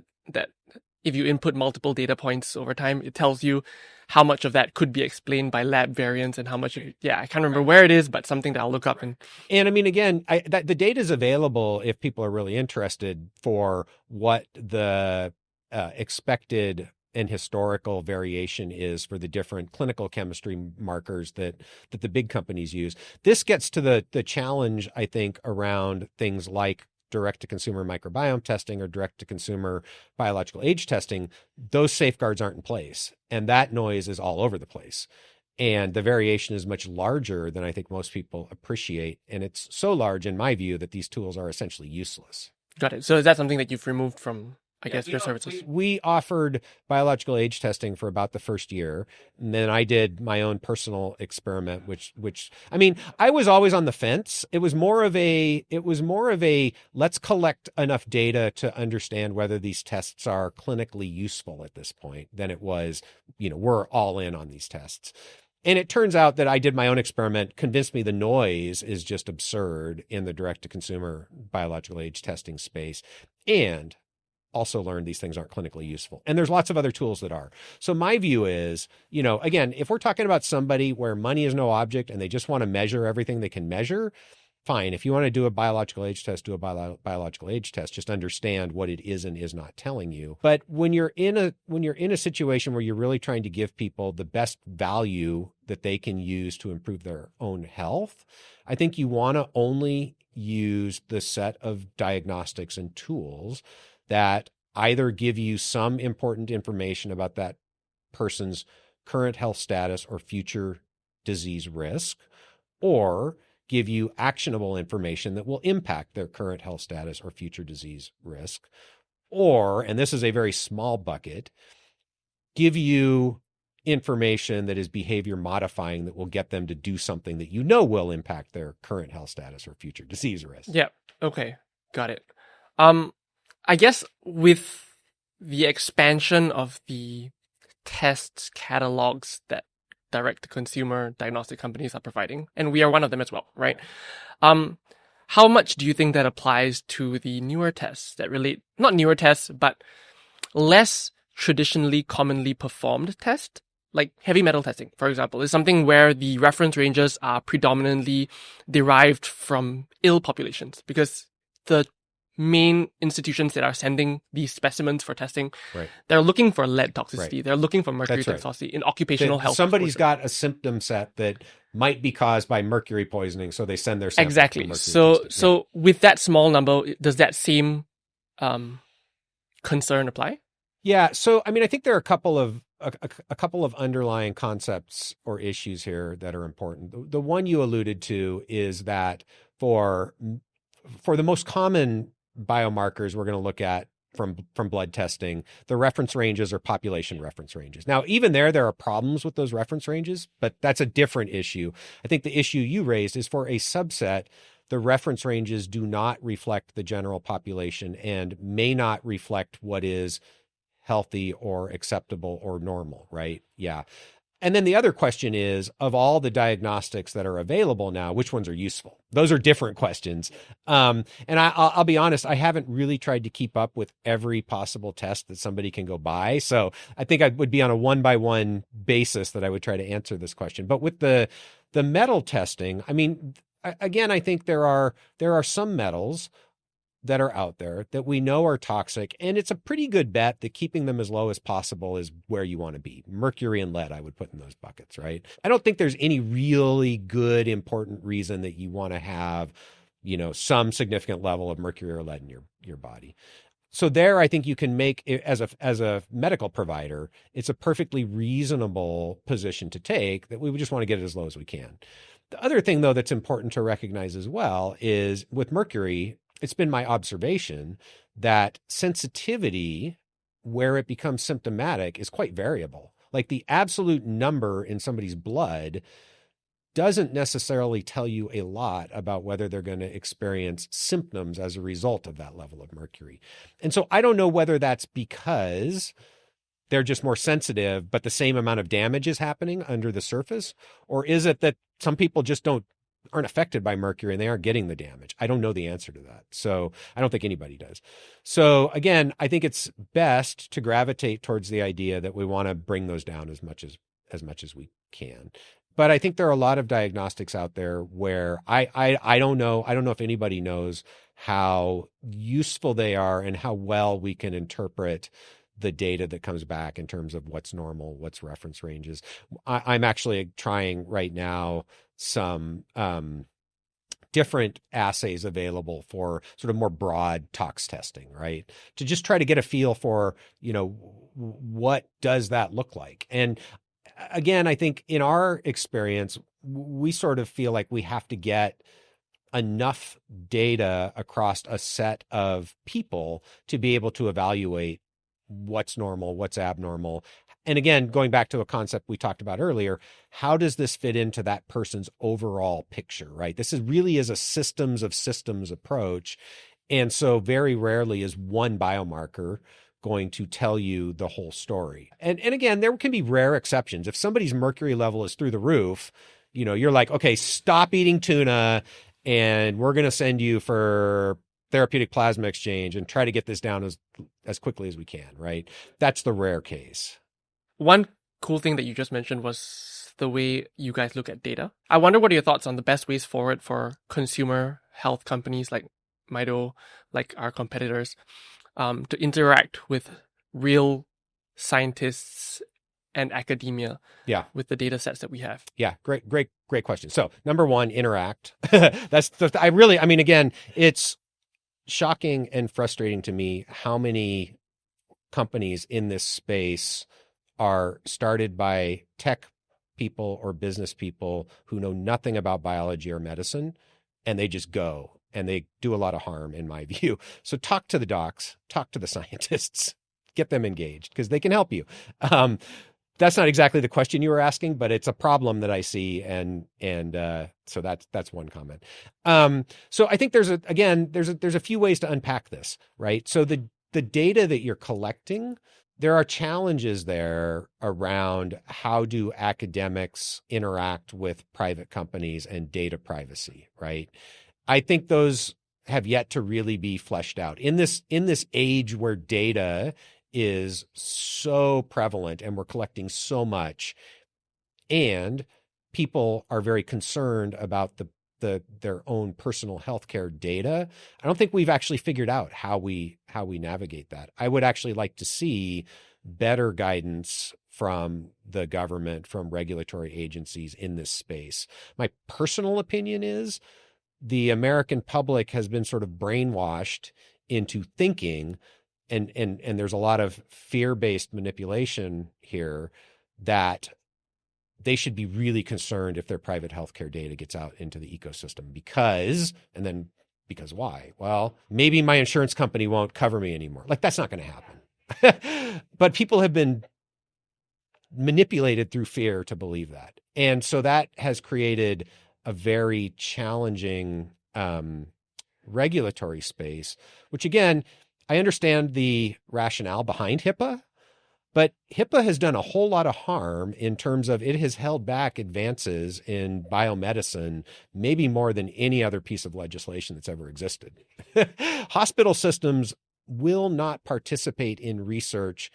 if you input multiple data points over time, it tells you how much of that could be explained by lab variants and how much. I can't remember where it is, but something that I'll look up. And I mean, again, the data is available if people are really interested for what the expected and historical variation is for the different clinical chemistry markers that the big companies use. This gets to the challenge, I think, around things like direct-to-consumer microbiome testing or direct-to-consumer biological age testing. Those safeguards aren't in place, and that noise is all over the place. And the variation is much larger than I think most people appreciate. And it's so large, in my view, that these tools are essentially useless. Got it. So is that something that you've removed from, I guess, your services? We offered biological age testing for about the first year. And then I did my own personal experiment, which I mean, I was always on the fence. It was more of a let's collect enough data to understand whether these tests are clinically useful at this point than it was, we're all in on these tests. And it turns out that I did my own experiment, convinced me the noise is just absurd in the direct-to-consumer biological age testing space, and also learned these things aren't clinically useful. And there's lots of other tools that are. So my view is, again, if we're talking about somebody where money is no object and they just want to measure everything they can measure, fine. If you want to do a biological age test, do a biological age test. Just understand what it is and is not telling you. But when you're in a situation where you're really trying to give people the best value that they can use to improve their own health, I think you want to only use the set of diagnostics and tools that either give you some important information about that person's current health status or future disease risk, or give you actionable information that will impact their current health status or future disease risk, or, and this is a very small bucket, give you information that is behavior modifying that will get them to do something that will impact their current health status or future disease risk. Yeah. Okay. Got it. I guess with the expansion of the tests catalogs that direct-to-consumer diagnostic companies are providing, and we are one of them as well, right? How much do you think that applies to the newer tests that relate, not newer tests, but less traditionally commonly performed tests? Like heavy metal testing, for example, is something where the reference ranges are predominantly derived from ill populations, because the main institutions that are sending these specimens for testing, right, they're looking for lead toxicity. Right. They're looking for mercury That's right. toxicity in occupational health. Somebody's got a symptom set that might be caused by mercury poisoning, so they send their sample exactly. for mercury So testing. with that small number, does that same concern apply? Yeah. So I mean, I think there are a couple of underlying concepts or issues here that are important. The one you alluded to is that for the most common biomarkers we're going to look at from blood testing, the reference ranges are population reference ranges. Now, even there are problems with those reference ranges, but that's a different issue. I think the issue you raised is for a subset, the reference ranges do not reflect the general population and may not reflect what is healthy or acceptable or normal, right? Yeah. And then the other question is, of all the diagnostics that are available now, which ones are useful? Those are different questions. And I'll be honest, I haven't really tried to keep up with every possible test that somebody can go buy. So I think I would be on a one-by-one basis that I would try to answer this question. But with the metal testing, I mean, again, I think there are some metals that are out there that we know are toxic, and it's a pretty good bet that keeping them as low as possible is where you want to be. Mercury and lead, I would put in those buckets, right? I don't think there's any really good, important reason that you want to have, some significant level of mercury or lead in your body. So there, I think you can make, as a medical provider, it's a perfectly reasonable position to take that we would just want to get it as low as we can. The other thing, though, that's important to recognize as well is with mercury, it's been my observation that sensitivity, where it becomes symptomatic, is quite variable. Like the absolute number in somebody's blood doesn't necessarily tell you a lot about whether they're going to experience symptoms as a result of that level of mercury. And so I don't know whether that's because they're just more sensitive, but the same amount of damage is happening under the surface, or is it that some people just aren't affected by mercury and they aren't getting the damage? I don't know the answer to that. So I don't think anybody does. So again, I think it's best to gravitate towards the idea that we want to bring those down as much as we can. But I think there are a lot of diagnostics out there where I don't know if anybody knows how useful they are and how well we can interpret the data that comes back in terms of what's normal, what's reference ranges. I'm actually trying right now some different assays available for sort of more broad tox testing, right? To just try to get a feel for, what does that look like? And again, I think in our experience, we sort of feel like we have to get enough data across a set of people to be able to evaluate what's normal, what's abnormal. And again, going back to a concept we talked about earlier, how does this fit into that person's overall picture, right? This really is a systems of systems approach. And so very rarely is one biomarker going to tell you the whole story. And again, there can be rare exceptions. If somebody's mercury level is through the roof, you're like, okay, stop eating tuna and we're going to send you for therapeutic plasma exchange and try to get this down as quickly as we can, right? That's the rare case. One cool thing that you just mentioned was the way you guys look at data. I wonder what are your thoughts on the best ways forward for consumer health companies like Mito, like our competitors, to interact with real scientists and academia with the data sets that we have? Yeah, great question. So number one, interact. Again, it's shocking and frustrating to me how many companies in this space are started by tech people or business people who know nothing about biology or medicine, and they just go and they do a lot of harm in my view. So talk to the docs, talk to the scientists, get them engaged because they can help you. That's not exactly the question you were asking, but it's a problem that I see. And so that's one comment. So I think there's a few ways to unpack this, right? So the data that you're collecting, there are challenges there around how do academics interact with private companies and data privacy, right? I think those have yet to really be fleshed out. In this age where data is so prevalent and we're collecting so much, and people are very concerned about their own personal healthcare data, I don't think we've actually figured out how we navigate that. I would actually like to see better guidance from the government, from regulatory agencies in this space. My personal opinion is the American public has been sort of brainwashed into thinking, and there's a lot of fear-based manipulation here, that they should be really concerned if their private healthcare data gets out into the ecosystem because why? Well, maybe my insurance company won't cover me anymore. Like, that's not going to happen. But people have been manipulated through fear to believe that. And so that has created a very challenging regulatory space, which again, I understand the rationale behind HIPAA, but HIPAA has done a whole lot of harm in terms of it has held back advances in biomedicine, maybe more than any other piece of legislation that's ever existed. Hospital systems will not participate in research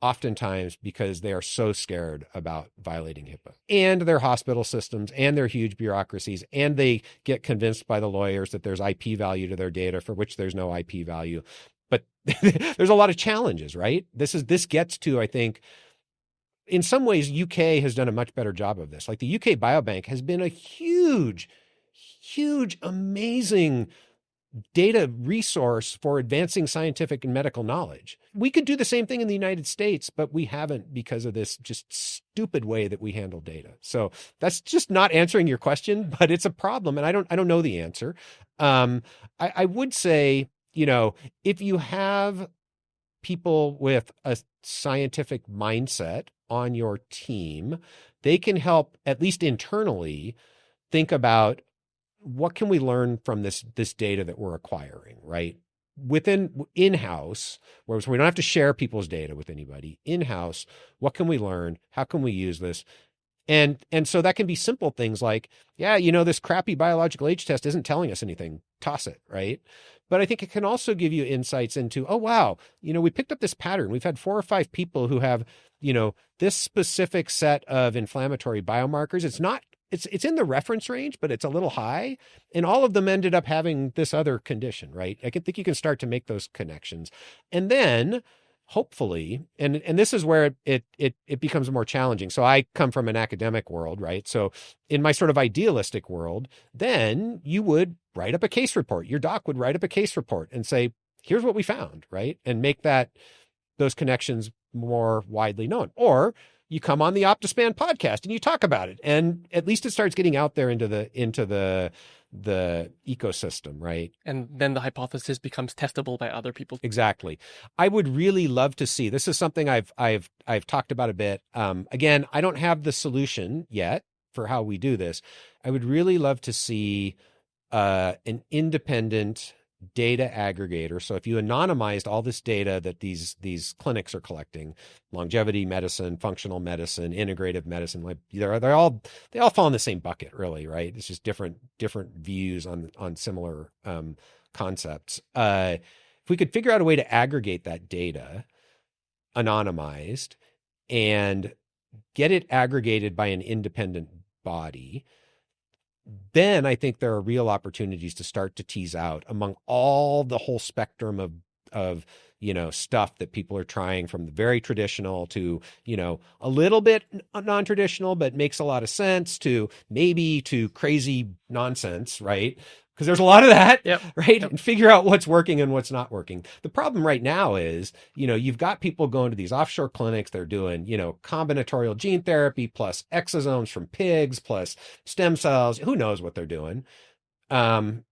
oftentimes because they are so scared about violating HIPAA. And their hospital systems and their huge bureaucracies, and they get convinced by the lawyers that there's IP value to their data for which there's no IP value. But there's a lot of challenges, right? This gets to, I think, in some ways, UK has done a much better job of this. Like the UK Biobank has been a huge, amazing data resource for advancing scientific and medical knowledge. We could do the same thing in the United States, but we haven't because of this just stupid way that we handle data. So that's just not answering your question, but it's a problem. And I don't know the answer. I would say, if you have people with a scientific mindset on your team, they can help, at least internally, think about what can we learn from this data that we're acquiring, right? Within in-house, where we don't have to share people's data with anybody. In-house, what can we learn? How can we use this? And so that can be simple things like, this crappy biological age test isn't telling us anything. Toss it, right? But I think it can also give you insights into, oh, wow, we picked up this pattern. We've had 4 or 5 people who have, this specific set of inflammatory biomarkers. It's in the reference range, but it's a little high. And all of them ended up having this other condition, right? I think you can start to make those connections. And then hopefully, and this is where it becomes more challenging. So I come from an academic world, right? So in my sort of idealistic world, then you would write up a case report. Your doc would write up a case report and say, here's what we found, right? And make those connections more widely known. Or you come on the Optispan podcast and you talk about it. And at least it starts getting out there into the ecosystem, right? And then the hypothesis becomes testable by other people. Exactly. I would really love to see, this is something I've talked about a bit. Again, I don't have the solution yet for how we do this. I would really love to see an independent data aggregator. So if you anonymized all this data that these clinics are collecting, longevity medicine, functional medicine, integrative medicine, like they all fall in the same bucket, really, right? It's just different views on similar concepts. If we could figure out a way to aggregate that data, anonymized, and get it aggregated by an independent body, then I think there are real opportunities to start to tease out among all the whole spectrum of stuff that people are trying, from the very traditional to, a little bit non-traditional, but makes a lot of sense, to maybe to crazy nonsense, right? Because there's a lot of that, right? Yep. And figure out what's working and what's not working. The problem right now is, you've got people going to these offshore clinics. They're doing, combinatorial gene therapy plus exosomes from pigs plus stem cells. Who knows what they're doing? And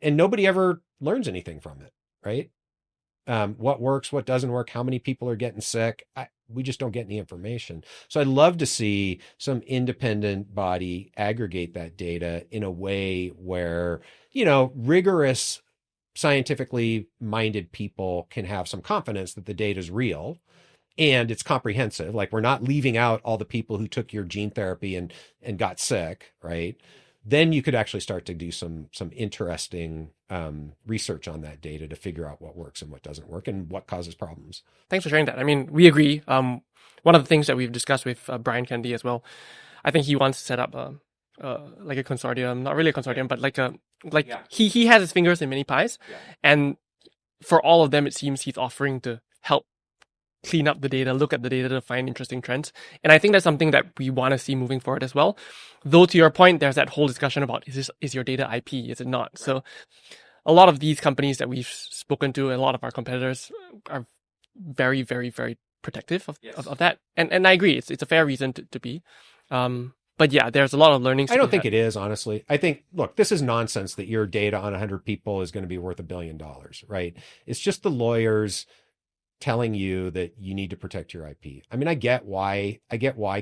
nobody ever learns anything from it, right? What works, what doesn't work, how many people are getting sick. We just don't get any information. So I'd love to see some independent body aggregate that data in a way where, rigorous, scientifically minded people can have some confidence that the data is real and it's comprehensive. Like, we're not leaving out all the people who took your gene therapy and got sick, right? Then you could actually start to do some interesting research on that data to figure out what works and what doesn't work and what causes problems. Thanks for sharing that. I mean, we agree. One of the things that we've discussed with Brian Kennedy as well, I think he wants to set up like a consortium, not really a consortium, but he has his fingers in many pies. Yeah. And for all of them, it seems he's offering to help clean up the data, look at the data to find interesting trends. And I think that's something that we want to see moving forward as well. Though, to your point, there's that whole discussion about, is your data IP? Is it not? Right. So a lot of these companies that we've spoken to, a lot of our competitors are very, very, very protective of that. And I agree. It's a fair reason to be. But yeah, there's a lot of learning. I don't think it is, honestly. I think, look, this is nonsense that your data on 100 people is going to be worth $1 billion, right? It's just the lawyers telling you that you need to protect your IP. I mean, I get why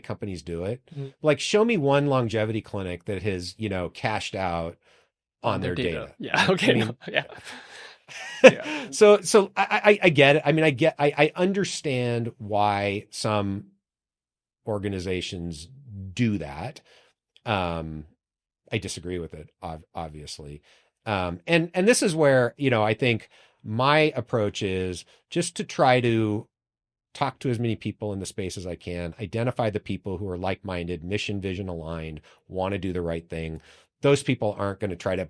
companies do it. Mm-hmm. Like, show me one longevity clinic that has, cashed out on their data. Yeah. Okay. I mean, yeah. Yeah. So I get it. I mean, I understand why some organizations do that. I disagree with it, obviously. And this is where, I think my approach is just to try to talk to as many people in the space as I can, identify the people who are like-minded, mission, vision aligned, want to do the right thing. Those people aren't going to try to,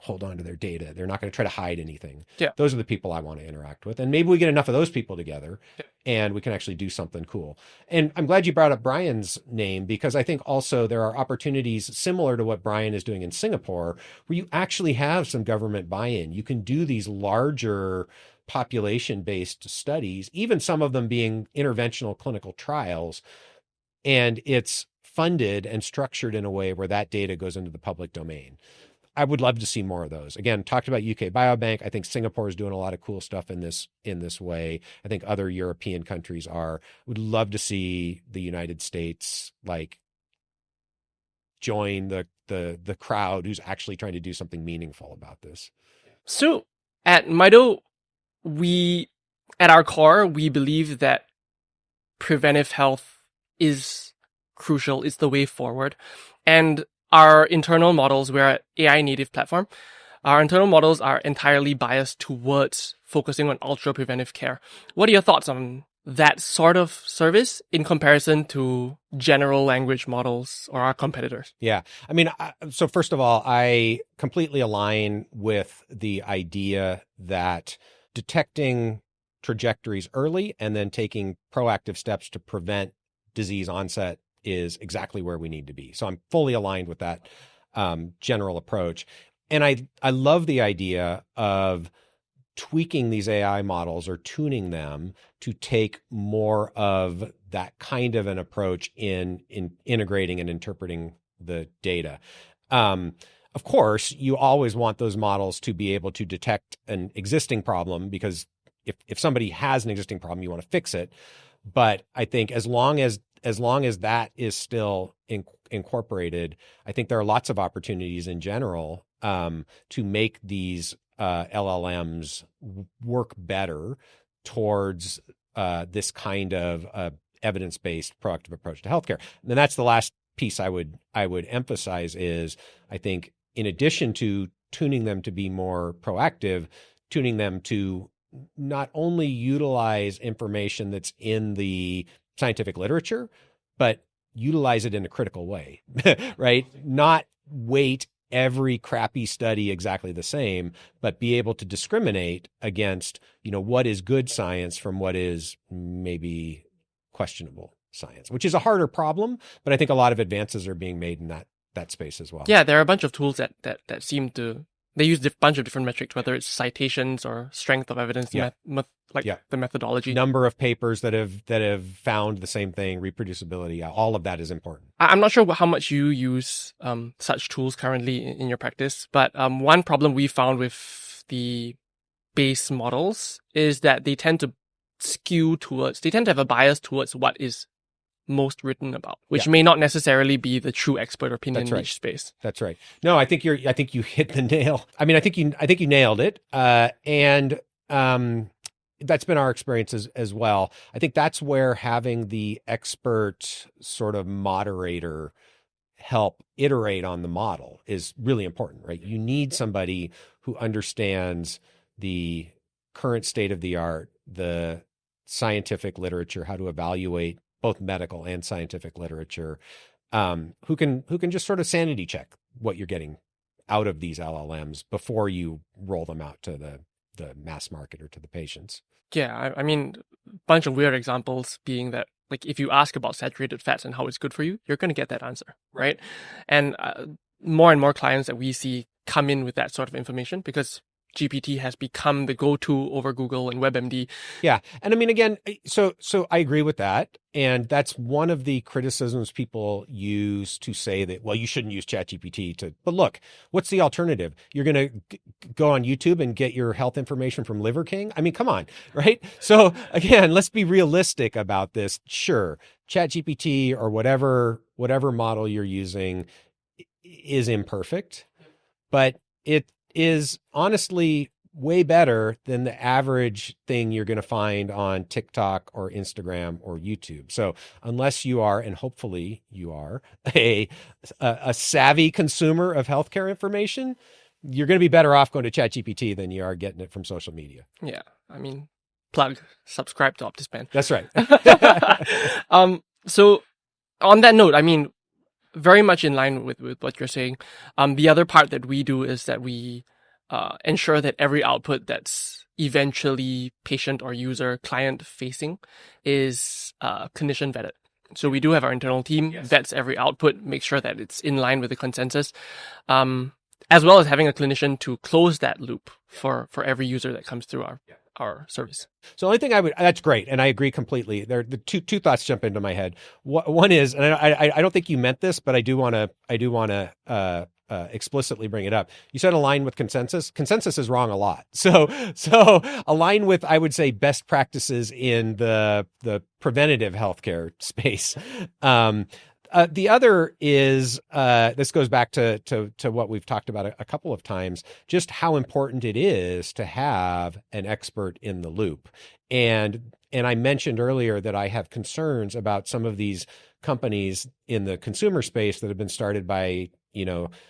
hold on to their data. They're not going to try to hide anything. Yeah. Those are the people I want to interact with. And maybe we get enough of those people together and we can actually do something cool. And I'm glad you brought up Brian's name, because I think also there are opportunities similar to what Brian is doing in Singapore, where you actually have some government buy-in. You can do these larger population-based studies, even some of them being interventional clinical trials, and it's funded and structured in a way where that data goes into the public domain. I would love to see more of those. Again, talked about UK Biobank. I think Singapore is doing a lot of cool stuff in this way. I think other European countries are. Would love to see the United States join the crowd who's actually trying to do something meaningful about this. So at Mito, at our core, we believe that preventive health is crucial. It's the way forward. And our internal models, we're an AI native platform. Our internal models are entirely biased towards focusing on ultra preventive care. What are your thoughts on that sort of service in comparison to general language models or our competitors? Yeah. I mean, so first of all, I completely align with the idea that detecting trajectories early and then taking proactive steps to prevent disease onset is exactly where we need to be. So I'm fully aligned with that general approach. And I love the idea of tweaking these AI models or tuning them to take more of that kind of an approach in integrating and interpreting the data. Of course, you always want those models to be able to detect an existing problem, because if somebody has an existing problem, you want to fix it. But I think as long as that is still incorporated, I think there are lots of opportunities in general to make these LLMs work better towards this kind of evidence-based proactive approach to healthcare. And that's the last piece I would emphasize is, I think, in addition to tuning them to be more proactive, tuning them to not only utilize information that's in the scientific literature, but utilize it in a critical way, right? Not weight every crappy study exactly the same, but be able to discriminate against, what is good science from what is maybe questionable science, which is a harder problem, but I think a lot of advances are being made in that space as well. Yeah, there are a bunch of tools that seem to, they use a bunch of different metrics, whether it's citations or strength of evidence, the methodology. Number of papers that have found the same thing, reproducibility, all of that is important. I'm not sure how much you use such tools currently in your practice, but one problem we found with the base models is that they tend to have a bias towards what is most written about, which may not necessarily be the true expert opinion in each space. That's right. No, I think you hit the nail. I mean, I think you nailed it. And that's been our experience as well. I think that's where having the expert sort of moderator help iterate on the model is really important, right? You need somebody who understands the current state of the art, the scientific literature, how to evaluate both medical and scientific literature, who can just sort of sanity check what you're getting out of these LLMs before you roll them out to the mass market or to the patients. Yeah, I mean, a bunch of weird examples being that, like, if you ask about saturated fats and how it's good for you, you're going to get that answer, right? And more and more clients that we see come in with that sort of information because GPT has become the go-to over Google and WebMD. Yeah. And I mean, again, so I agree with that. And that's one of the criticisms people use to say that, well, you shouldn't use ChatGPT but look, what's the alternative? You're going to go on YouTube and get your health information from Liver King? I mean, come on, right? So again, let's be realistic about this. Sure, ChatGPT or whatever model you're using is imperfect, but it is honestly way better than the average thing you're going to find on TikTok or Instagram or YouTube. So unless you are, and hopefully you are, a savvy consumer of healthcare information, you're going to be better off going to ChatGPT than you are getting it from social media. Yeah. I mean, subscribe to Optispan. That's right. So on that note, I mean, very much in line with what you're saying. The other part that we do is that we ensure that every output that's eventually patient or user client facing is clinician vetted. So we do have our internal team vets every output, make sure that it's in line with the consensus, as well as having a clinician to close that loop for every user that comes through our service. So the only thing that's great, and I agree completely. There, the two thoughts jump into my head. One is, and I don't think you meant this, but I do want to explicitly bring it up. You said align with consensus. Consensus is wrong a lot. So align with, I would say, best practices in the preventative healthcare space. The other is, this goes back to what we've talked about a couple of times, just how important it is to have an expert in the loop. And I mentioned earlier that I have concerns about some of these companies in the consumer space that have been started by,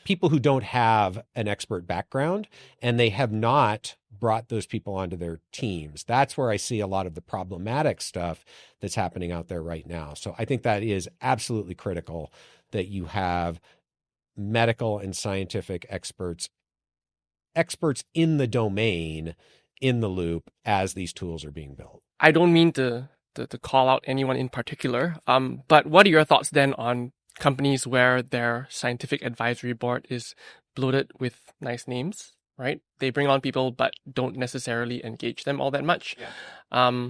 people who don't have an expert background, and they have not brought those people onto their teams. That's where I see a lot of the problematic stuff that's happening out there right now. So I think that is absolutely critical that you have medical and scientific experts in the domain, in the loop, as these tools are being built. I don't mean to call out anyone in particular, but what are your thoughts then on companies where their scientific advisory board is bloated with nice names, right? They bring on people, but don't necessarily engage them all that much. Yeah.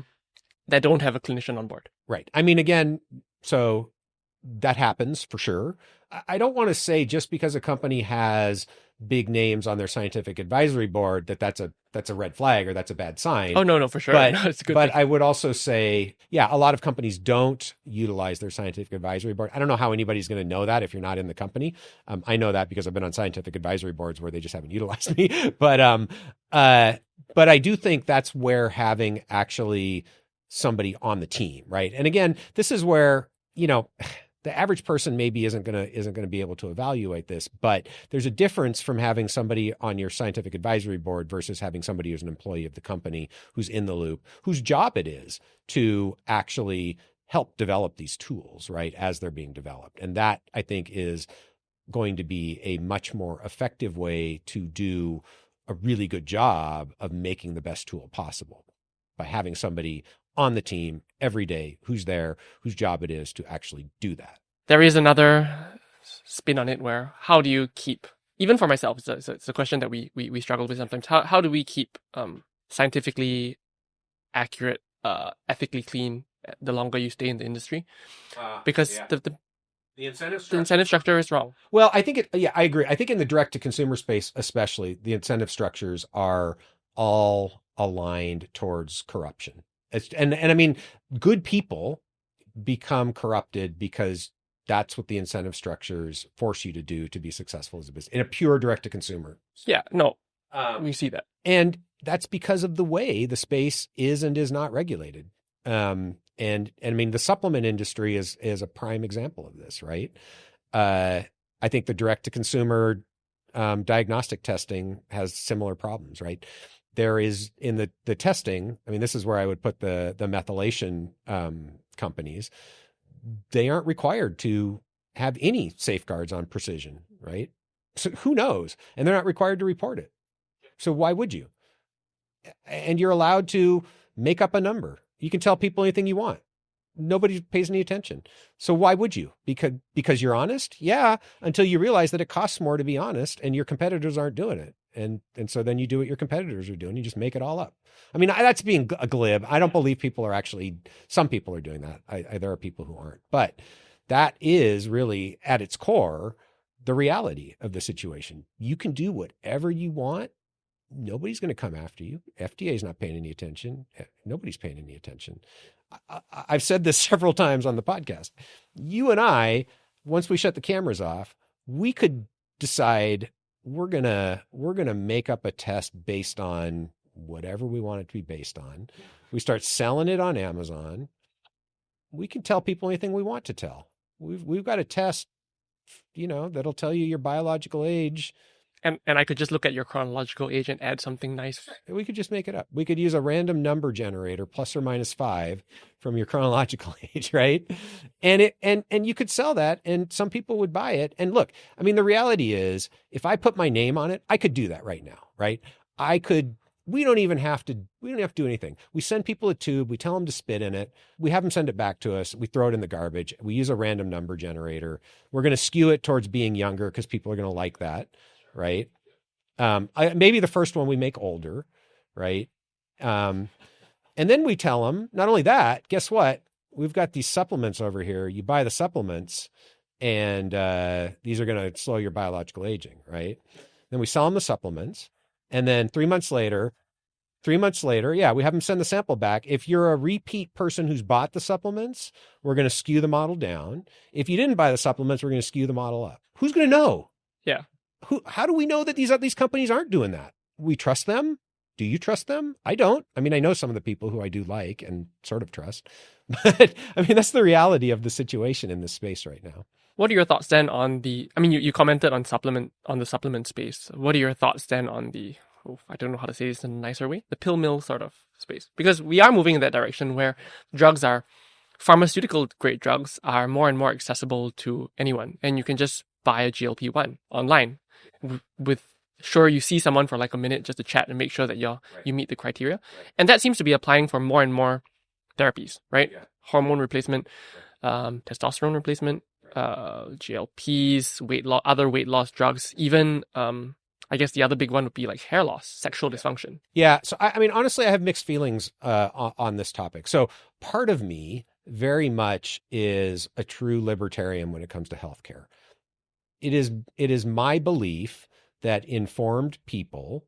That don't have a clinician on board. Right. I mean, again, so that happens for sure. I don't want to say just because a company has big names on their scientific advisory board that's a red flag or that's a bad sign. Oh, no, for sure. But, No, it's a good but thing. I would also say, yeah, a lot of companies don't utilize their scientific advisory board. I don't know how anybody's going to know that if you're not in the company. I know that because I've been on scientific advisory boards where they just haven't utilized me. But I do think that's where having actually somebody on the team, right? And again, this is where, the average person maybe isn't going to be able to evaluate this, but there's a difference from having somebody on your scientific advisory board versus having somebody who's an employee of the company who's in the loop, whose job it is to actually help develop these tools, right, as they're being developed. And that, I think, is going to be a much more effective way to do a really good job of making the best tool possible by having somebody on the team every day who's there, whose job it is to actually do that. There is another spin on it where how do you keep, even for myself, it's a question that we struggle with sometimes. How do we keep scientifically accurate, ethically clean the longer you stay in the industry? Because the incentive structure is wrong. Well, I think I agree. I think in the direct to consumer space, especially, the incentive structures are all aligned towards corruption. And I mean, good people become corrupted because that's what the incentive structures force you to do to be successful as a business in a pure direct to consumer. Yeah, no, we see that. And that's because of the way the space is and is not regulated. And I mean, the supplement industry is a prime example of this, right? I think the direct to consumer diagnostic testing has similar problems, right? There is in the testing, I mean, this is where I would put the methylation companies. They aren't required to have any safeguards on precision, right? So who knows? And they're not required to report it. So why would you? And you're allowed to make up a number. You can tell people anything you want. Nobody pays any attention. So why would you? Because you're honest? Yeah, until you realize that it costs more to be honest and your competitors aren't doing it. And so then you do what your competitors are doing. You just make it all up. I mean, that's being a glib. I don't believe people are actually, some people are doing that. There are people who aren't. But that is really, at its core, the reality of the situation. You can do whatever you want. Nobody's going to come after you. FDA is not paying any attention. Nobody's paying any attention. I've said this several times on the podcast. You and I, once we shut the cameras off, we could decide we're gonna make up a test based on whatever we want it to be based on. We start selling it on Amazon. We can tell people anything we want to tell. We've got a test, that'll tell you your biological age. And I could just look at your chronological age and add something nice. We could just make it up. We could use a random number generator, plus or minus 5, from your chronological age, right? And you could sell that, and some people would buy it. And look, I mean, the reality is, if I put my name on it, I could do that right now, right? We don't have to do anything. We send people a tube, we tell them to spit in it, we have them send it back to us, we throw it in the garbage, we use a random number generator. We're going to skew it towards being younger because people are going to like that. Right. Maybe the first one we make older. Right. And then we tell them, not only that, guess what? We've got these supplements over here. You buy the supplements and these are going to slow your biological aging. Right. Then we sell them the supplements. And then 3 months later, yeah, we have them send the sample back. If you're a repeat person who's bought the supplements, we're going to skew the model down. If you didn't buy the supplements, we're going to skew the model up. Who's going to know? Yeah. How do we know that these companies aren't doing that? We trust them? Do you trust them? I don't. I mean, I know some of the people who I do like and sort of trust, but I mean, that's the reality of the situation in this space right now. What are your thoughts then on you commented on the supplement space. What are your thoughts then on I don't know how to say this in a nicer way, the pill mill sort of space? Because we are moving in that direction where pharmaceutical grade drugs are more and more accessible to anyone. And you can just buy a GLP-1 online you see someone for like a minute just to chat and make sure that you meet the criteria. And that seems to be applying for more and more therapies, right? Yeah. Hormone replacement, testosterone replacement, GLPs, other weight loss drugs, even I guess the other big one would be like hair loss, sexual dysfunction. Yeah. So, I mean, honestly, I have mixed feelings on this topic. So part of me very much is a true libertarian when it comes to healthcare. It is my belief that informed people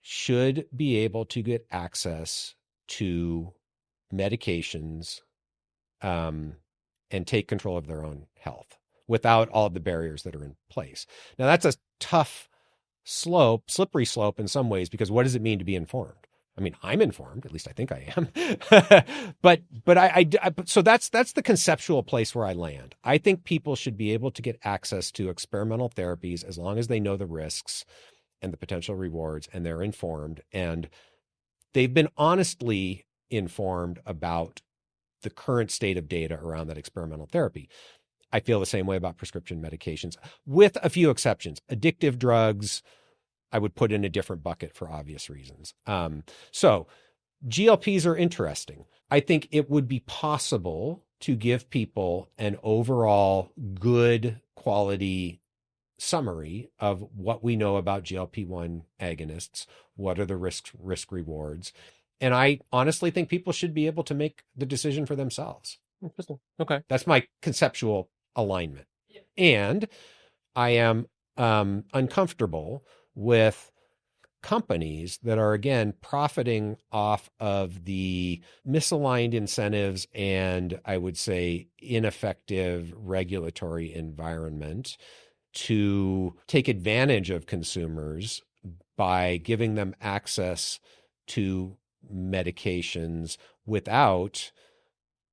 should be able to get access to medications and take control of their own health without all of the barriers that are in place. Now, that's a tough slippery slope in some ways, because what does it mean to be informed? I mean, I'm informed, at least I think I am. but so that's the conceptual place where I land. I think people should be able to get access to experimental therapies as long as they know the risks and the potential rewards, and they're informed, and they've been honestly informed about the current state of data around that experimental therapy. I feel the same way about prescription medications, with a few exceptions. Addictive drugs, I would put in a different bucket for obvious reasons. So GLPs are interesting. I think it would be possible to give people an overall good quality summary of what we know about GLP-1 agonists, what are the risk rewards. And I honestly think people should be able to make the decision for themselves. Interesting. Okay. That's my conceptual alignment. Yeah. And I am uncomfortable with companies that are, again, profiting off of the misaligned incentives and, I would say, ineffective regulatory environment to take advantage of consumers by giving them access to medications without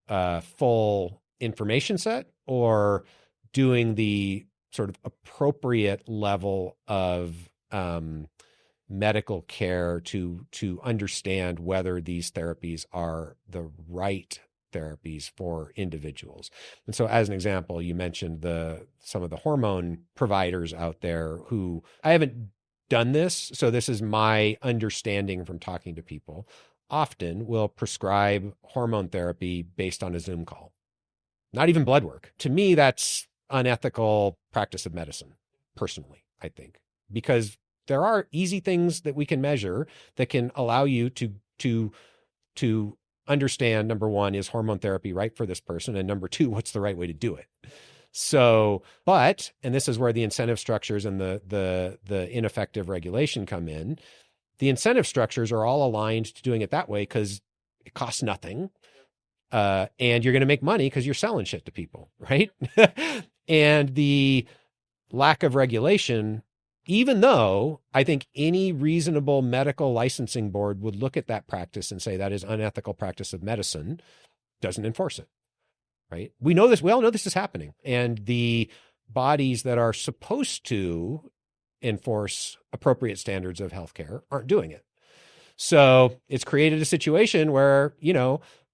a full information set or doing the sort of appropriate level of medical care to understand whether these therapies are the right therapies for individuals. And so, as an example, you mentioned some of the hormone providers out there who, I haven't done this, so this is my understanding from talking to people, often will prescribe hormone therapy based on a Zoom call, not even blood work. To me, that's unethical practice of medicine, personally, I think, because there are easy things that we can measure that can allow you to understand, number one, is hormone therapy right for this person? And number two, what's the right way to do it? So, and this is where the incentive structures and the ineffective regulation come in. The incentive structures are all aligned to doing it that way because it costs nothing. And you're going to make money because you're selling shit to people, right? And the lack of regulation, even though I think any reasonable medical licensing board would look at that practice and say that is unethical practice of medicine, doesn't enforce it, right? We know this. We all know this is happening. And the bodies that are supposed to enforce appropriate standards of healthcare aren't doing it. So it's created a situation where,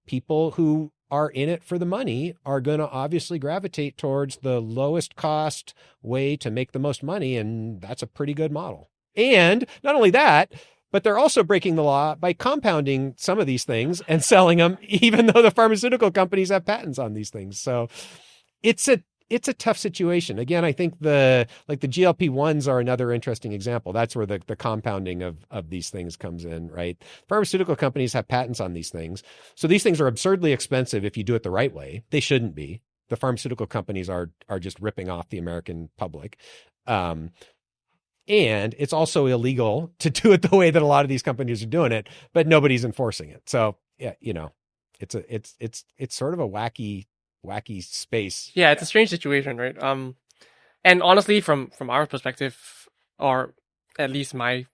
people who are in it for the money are going to obviously gravitate towards the lowest cost way to make the most money. And that's a pretty good model. And not only that, but they're also breaking the law by compounding some of these things and selling them, even though the pharmaceutical companies have patents on these things. So it's a tough situation. Again, I think the GLP-1s are another interesting example. That's where the compounding of these things comes in, right? Pharmaceutical companies have patents on these things. So these things are absurdly expensive if you do it the right way. They shouldn't be. The pharmaceutical companies are just ripping off the American public. And it's also illegal to do it the way that a lot of these companies are doing it, but nobody's enforcing it. So yeah, it's sort of a wacky space. Yeah, it's a strange situation, right? And honestly, from our perspective, or at least my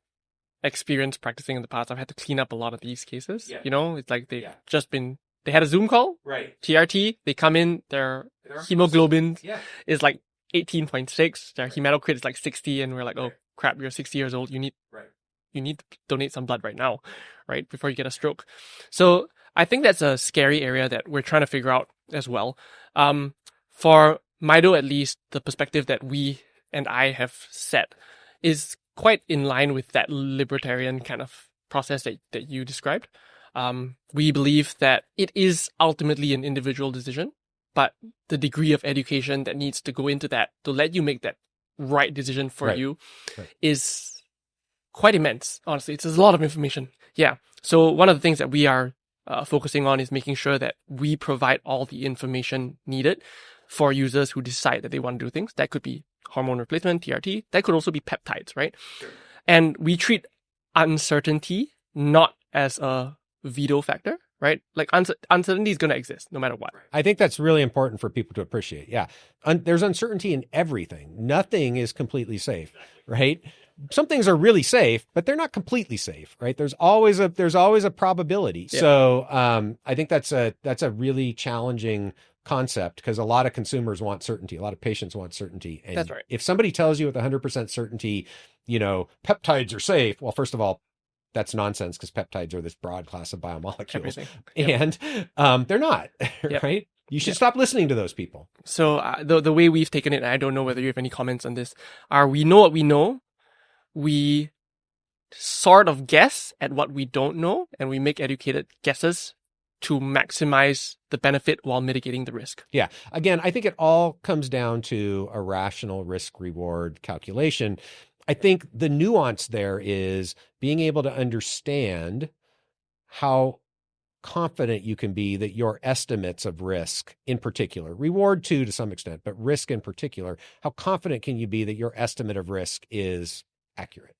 experience practicing in the past, I've had to clean up a lot of these cases. Yeah. It's like they had a Zoom call, right? TRT, they come in, their hemoglobin is like 18.6, their hematocrit is like 60, and we're like, oh crap, you're 60 years old, you need to donate some blood right now, right, before you get a stroke. So I think that's a scary area that we're trying to figure out as well. For Mito, at least, the perspective that we and I have set is quite in line with that libertarian kind of process that you described. We believe that it is ultimately an individual decision, but the degree of education that needs to go into that to let you make that right decision for Right. you Right. is quite immense. Honestly, it's a lot of information. Yeah. So one of the things that we are focusing on is making sure that we provide all the information needed for users who decide that they want to do things. That could be hormone replacement, TRT. That could also be peptides, right? Sure. And we treat uncertainty not as a veto factor, right? Like uncertainty is going to exist no matter what. I think that's really important for people to appreciate. Yeah. There's uncertainty in everything. Nothing is completely safe, right? Some things are really safe, but they're not completely safe, right? There's always a probability. Yeah. So I think that's a really challenging concept because a lot of consumers want certainty. A lot of patients want certainty. And that's right. If somebody tells you with 100% certainty, peptides are safe, well, first of all, that's nonsense because peptides are this broad class of biomolecules. Yep. And they're not, yep. Right? You should stop listening to those people. So the way we've taken it, and I don't know whether you have any comments on this, we know what we know. We sort of guess at what we don't know, and we make educated guesses to maximize the benefit while mitigating the risk. Yeah. Again, I think it all comes down to a rational risk-reward calculation. I think the nuance there is being able to understand how confident you can be that your estimates of risk in particular, reward too to some extent, but risk in particular, how confident can you be that your estimate of risk is accurate?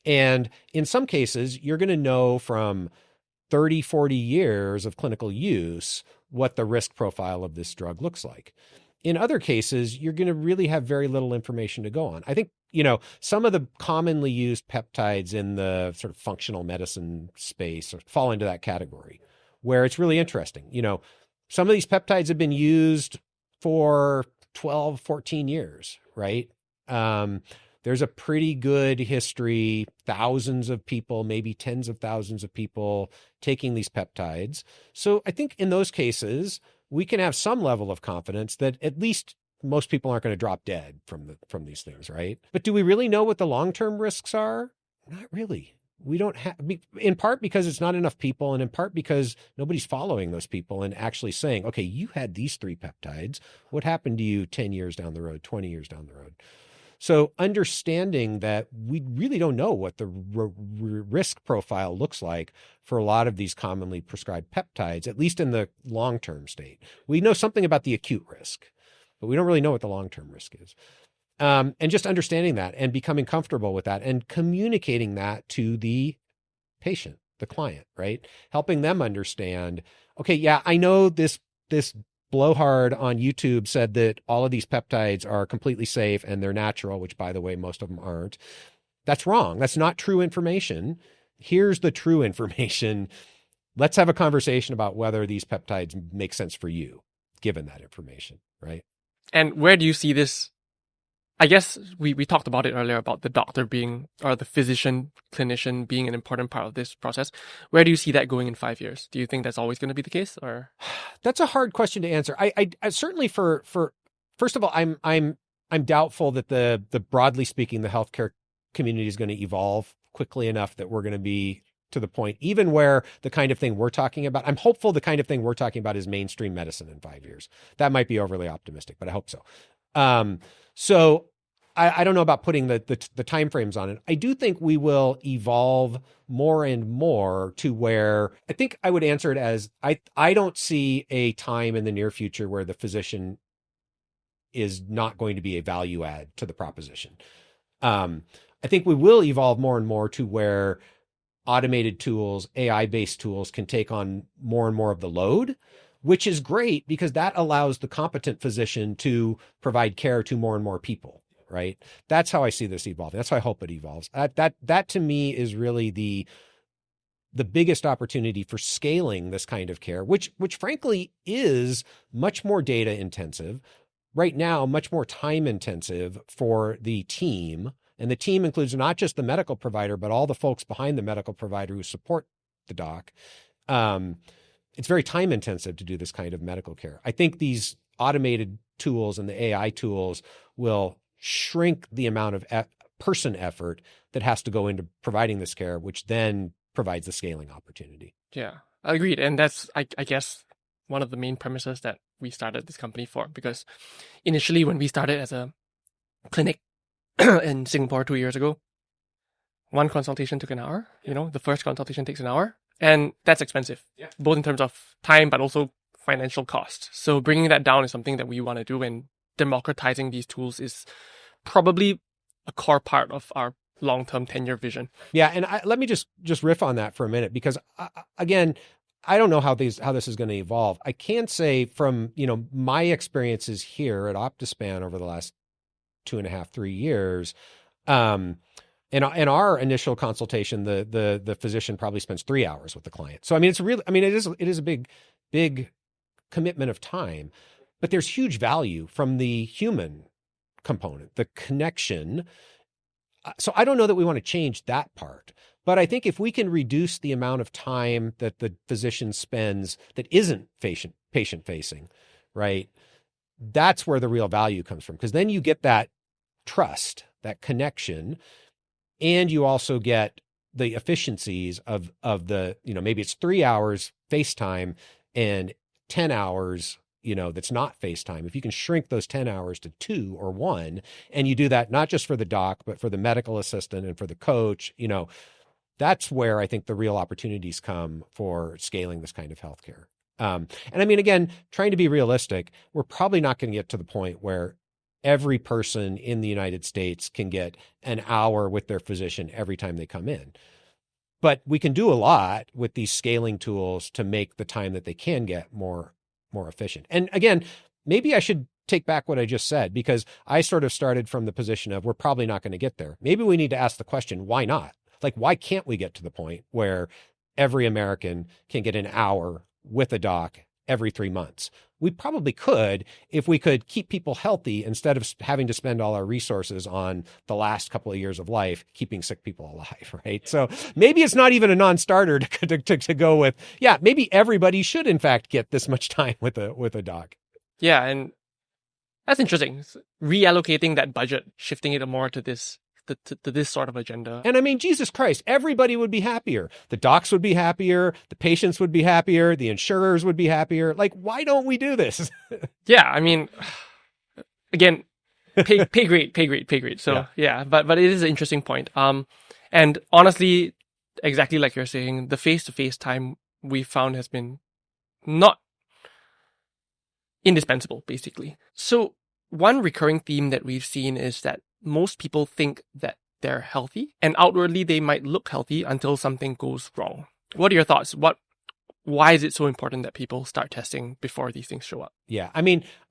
And in some cases, you're going to know from 30, 40 years of clinical use what the risk profile of this drug looks like. In other cases, you're going to really have very little information to go on. I think, some of the commonly used peptides in the sort of functional medicine space fall into that category, where it's really interesting. Some of these peptides have been used for 12, 14 years, right? There's a pretty good history, thousands of people, maybe tens of thousands of people taking these peptides. So I think in those cases, we can have some level of confidence that at least most people aren't going to drop dead from these things, right? But do we really know what the long-term risks are? Not really. We don't have, in part because it's not enough people, and in part because nobody's following those people and actually saying, okay, you had these 3 peptides. What happened to you 10 years down the road, 20 years down the road? So understanding that we really don't know what the risk profile looks like for a lot of these commonly prescribed peptides, at least in the long-term state. We know something about the acute risk, but we don't really know what the long-term risk is. And just understanding that and becoming comfortable with that and communicating that to the patient, the client, right? Helping them understand, okay, yeah, I know this blowhard on YouTube said that all of these peptides are completely safe and they're natural, which, by the way, most of them aren't. That's wrong. That's not true information. Here's the true information. Let's have a conversation about whether these peptides make sense for you, given that information, right? And where do you see this? I guess we talked about it earlier about the doctor being, or the physician, clinician being an important part of this process. Where do you see that going in 5 years? Do you think that's always going to be the case, or? That's a hard question to answer. I certainly for first of all, I'm doubtful that the broadly speaking, the healthcare community is going to evolve quickly enough that we're going to be to the point, even where the kind of thing we're talking about, I'm hopeful the kind of thing we're talking about is mainstream medicine in 5 years. That might be overly optimistic, but I hope so. So I don't know about putting the timeframes on it. I do think we will evolve more and more to where I think I would answer it as I don't see a time in the near future where the physician is not going to be a value add to the proposition. I think we will evolve more and more to where automated tools, AI-based tools can take on more and more of the load, which is great because that allows the competent physician to provide care to more and more people, right? That's how I see this evolving. That's how I hope it evolves. That to me is really the biggest opportunity for scaling this kind of care, which frankly is much more data intensive right now, much more time intensive for the team. And the team includes not just the medical provider, but all the folks behind the medical provider who support the doc. It's very time intensive to do this kind of medical care. I think these automated tools and the AI tools will shrink the amount of person effort that has to go into providing this care, which then provides the scaling opportunity. Yeah, agreed. And that's, I guess, one of the main premises that we started this company for, because initially when we started as a clinic, in Singapore 2 years ago. One consultation took an hour. The first consultation takes an hour, and that's expensive, both in terms of time, but also financial cost. So bringing that down is something that we want to do, and democratizing these tools is probably a core part of our long-term 10-year vision. Yeah, and let me just riff on that for a minute, because again, I don't know how this is going to evolve. I can say from my experiences here at Optispan over the last 2.5, 3 years, in our initial consultation, the physician probably spends 3 hours with the client. So it is a big commitment of time, but there's huge value from the human component, the connection. So I don't know that we want to change that part, but I think if we can reduce the amount of time that the physician spends that isn't patient facing, right? That's where the real value comes from, because then you get that trust, that connection, and you also get the efficiencies of the, maybe it's 3 hours FaceTime and 10 hours, that's not FaceTime. If you can shrink those 10 hours to 2 or 1, and you do that not just for the doc, but for the medical assistant and for the coach, that's where I think the real opportunities come for scaling this kind of healthcare. Again, trying to be realistic, we're probably not going to get to the point where every person in the United States can get an hour with their physician every time they come in. But we can do a lot with these scaling tools to make the time that they can get more efficient. And again, maybe I should take back what I just said, because I sort of started from the position of we're probably not going to get there. Maybe we need to ask the question, why not? Like, why can't we get to the point where every American can get an hour with a doc every 3 months? We probably could if we could keep people healthy instead of having to spend all our resources on the last couple of years of life keeping sick people alive, right? So maybe it's not even a non-starter to go with, maybe everybody should in fact get this much time with a doc. Yeah, and that's interesting. Reallocating that budget, shifting it more to this sort of agenda. And Jesus Christ, everybody would be happier. The docs would be happier. The patients would be happier. The insurers would be happier. Like, why don't we do this? Yeah, again, pay grade. So but it is an interesting point. And honestly, exactly like you're saying, the face-to-face time we found has been not indispensable, basically. So one recurring theme that we've seen is that most people think that they're healthy, and outwardly they might look healthy until something goes wrong. What are your thoughts? Why is it so important that people start testing before these things show up? Yeah, I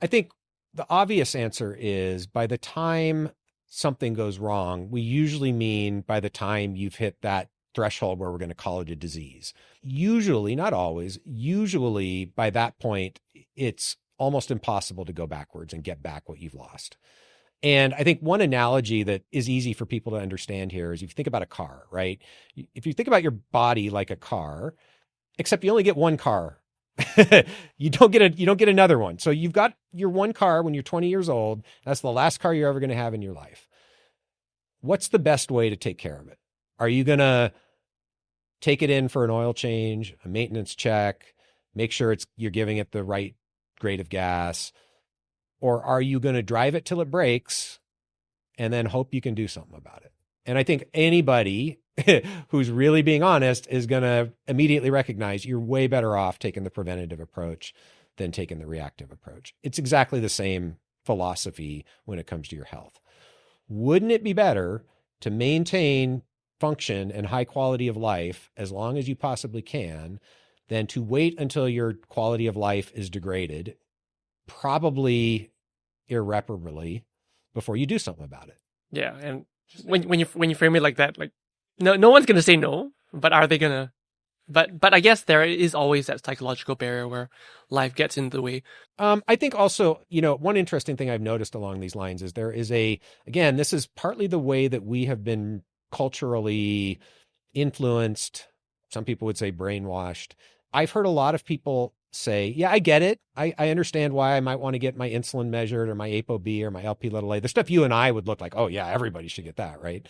think the obvious answer is by the time something goes wrong, we usually mean by the time you've hit that threshold where we're going to call it a disease. Usually, not always, usually by that point, it's almost impossible to go backwards and get back what you've lost. And I think one analogy that is easy for people to understand here is if you think about a car, right? If you think about your body like a car, except you only get one car. you don't get another one. So you've got your one car when you're 20 years old. That's the last car you're ever going to have in your life. What's the best way to take care of it? Are you going to take it in for an oil change, a maintenance check, make sure you're giving it the right grade of gas? Or are you going to drive it till it breaks and then hope you can do something about it? And I think anybody who's really being honest is going to immediately recognize you're way better off taking the preventative approach than taking the reactive approach. It's exactly the same philosophy when it comes to your health. Wouldn't it be better to maintain function and high quality of life as long as you possibly can than to wait until your quality of life is degraded, probably irreparably, before you do something about it? Yeah, and when you frame it like that, like no one's gonna say no, but are they gonna? But I guess there is always that psychological barrier where life gets in the way. I think also, one interesting thing I've noticed along these lines is there is again, this is partly the way that we have been culturally influenced. Some people would say brainwashed. I've heard a lot of people say, yeah, I get it. I understand why I might want to get my insulin measured or my ApoB or my LP(a). The stuff you and I would look like, oh yeah, everybody should get that, right?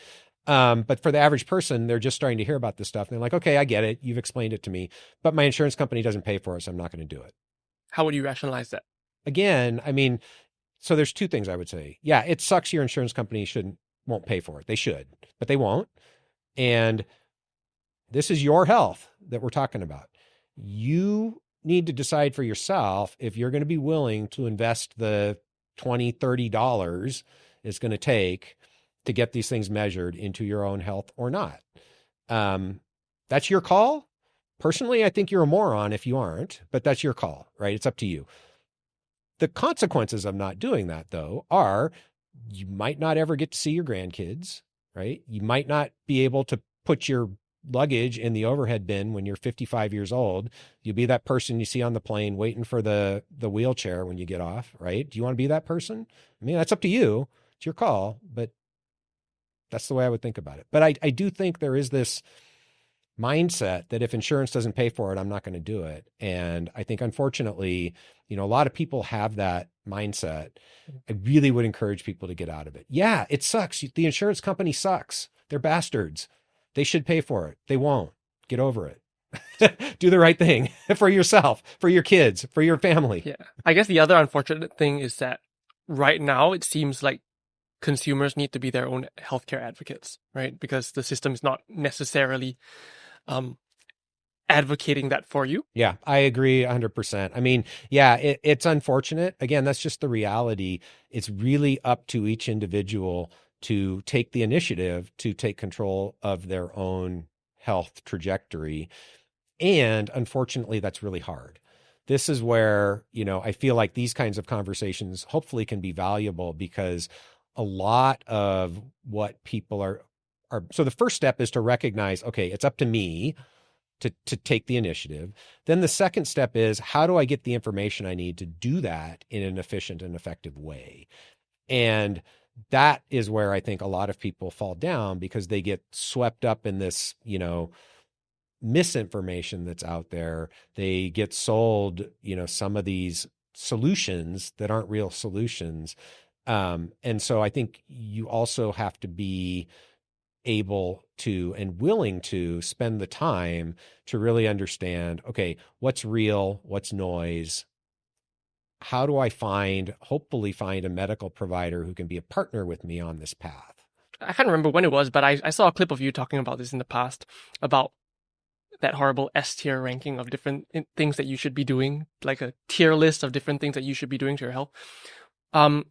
But for the average person, they're just starting to hear about this stuff. And they're like, okay, I get it. You've explained it to me, but my insurance company doesn't pay for it, so I'm not going to do it. How would you rationalize that? Again, so there's two things I would say. Yeah, it sucks your insurance company shouldn't won't pay for it. They should, but they won't. And this is your health that we're talking about. You need to decide for yourself if you're going to be willing to invest the $20, $30 it's going to take to get these things measured into your own health or not. That's your call. Personally, I think you're a moron if you aren't, but that's your call, right? It's up to you. The consequences of not doing that, though, are you might not ever get to see your grandkids, right? You might not be able to put your luggage in the overhead bin when you're 55 years old. You'll be that person you see on the plane waiting for the wheelchair when you get off, right? Do you want to be that person? I mean, that's up to you. It's your call, but that's the way I would think about it. But I do think there is this mindset that if insurance doesn't pay for it, I'm not going to do it. And I think, unfortunately, a lot of people have that mindset. I really would encourage people to get out of it. Yeah, it sucks. The insurance company sucks. They're bastards. They should pay for it. They won't. Get over it. Do the right thing for yourself, for your kids, for your family. Yeah. I guess the other unfortunate thing is that right now it seems like consumers need to be their own healthcare advocates, right? Because the system is not necessarily advocating that for you. Yeah, I agree 100%. I mean, yeah, it's unfortunate. Again, that's just the reality. It's really up to each individual to take the initiative to take control of their own health trajectory. And unfortunately, that's really hard. This is where, I feel like these kinds of conversations hopefully can be valuable, because a lot of what people are, so the first step is to recognize, okay, it's up to me to take the initiative. Then the second step is, how do I get the information I need to do that in an efficient and effective way? And that is where I think a lot of people fall down, because they get swept up in this, misinformation that's out there. They get sold, some of these solutions that aren't real solutions. And so I think you also have to be able to and willing to spend the time to really understand, okay, what's real, what's noise? How do I hopefully find a medical provider who can be a partner with me on this path? I can't remember when it was, but I saw a clip of you talking about this in the past, about that horrible S-tier ranking of different things that you should be doing, like a tier list of different things that you should be doing to your health.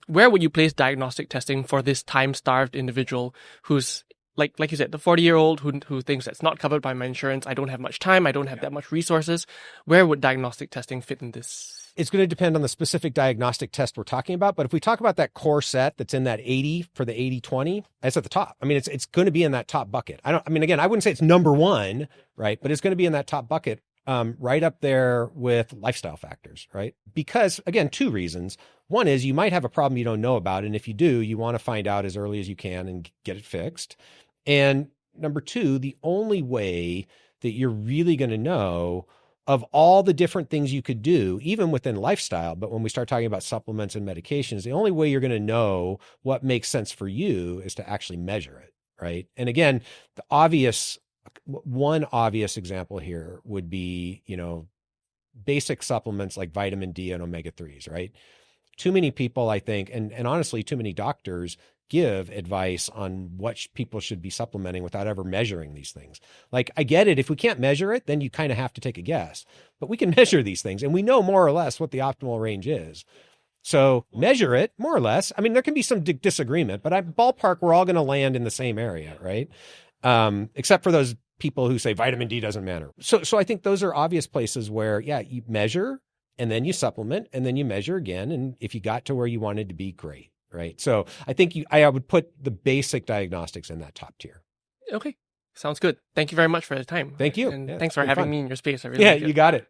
Where would you place diagnostic testing for this time-starved individual who's, like you said, the 40-year-old who thinks that's not covered by my insurance, I don't have much time, I don't have that much resources? Where would diagnostic testing fit in this? It's going to depend on the specific diagnostic test we're talking about. But if we talk about that core set that's in that 80 for the 80-20, it's at the top. I mean, it's going to be in that top bucket. Again, I wouldn't say it's number one, right? But it's going to be in that top bucket, right up there with lifestyle factors, right? Because, again, two reasons. One is you might have a problem you don't know about. And if you do, you want to find out as early as you can and get it fixed. And number two, the only way that you're really going to know of all the different things you could do, even within lifestyle, but when we start talking about supplements and medications, the only way you're going to know what makes sense for you is to actually measure it, right? And again, one obvious example here would be, basic supplements like vitamin D and omega-3s, right? Too many people, I think, and honestly, too many doctors give advice on what people should be supplementing without ever measuring these things. Like, I get it. If we can't measure it, then you kind of have to take a guess. But we can measure these things, and we know more or less what the optimal range is. So measure it, more or less. I mean, there can be some disagreement, but ballpark, we're all going to land in the same area, right? Except for those people who say vitamin D doesn't matter. So I think those are obvious places where, yeah, you measure, and then you supplement, and then you measure again. And if you got to where you wanted to be, great. Right. So I think I would put the basic diagnostics in that top tier. Okay. Sounds good. Thank you very much for the time. Thank you. And yeah, thanks for having me in your space. I really like it. You got it.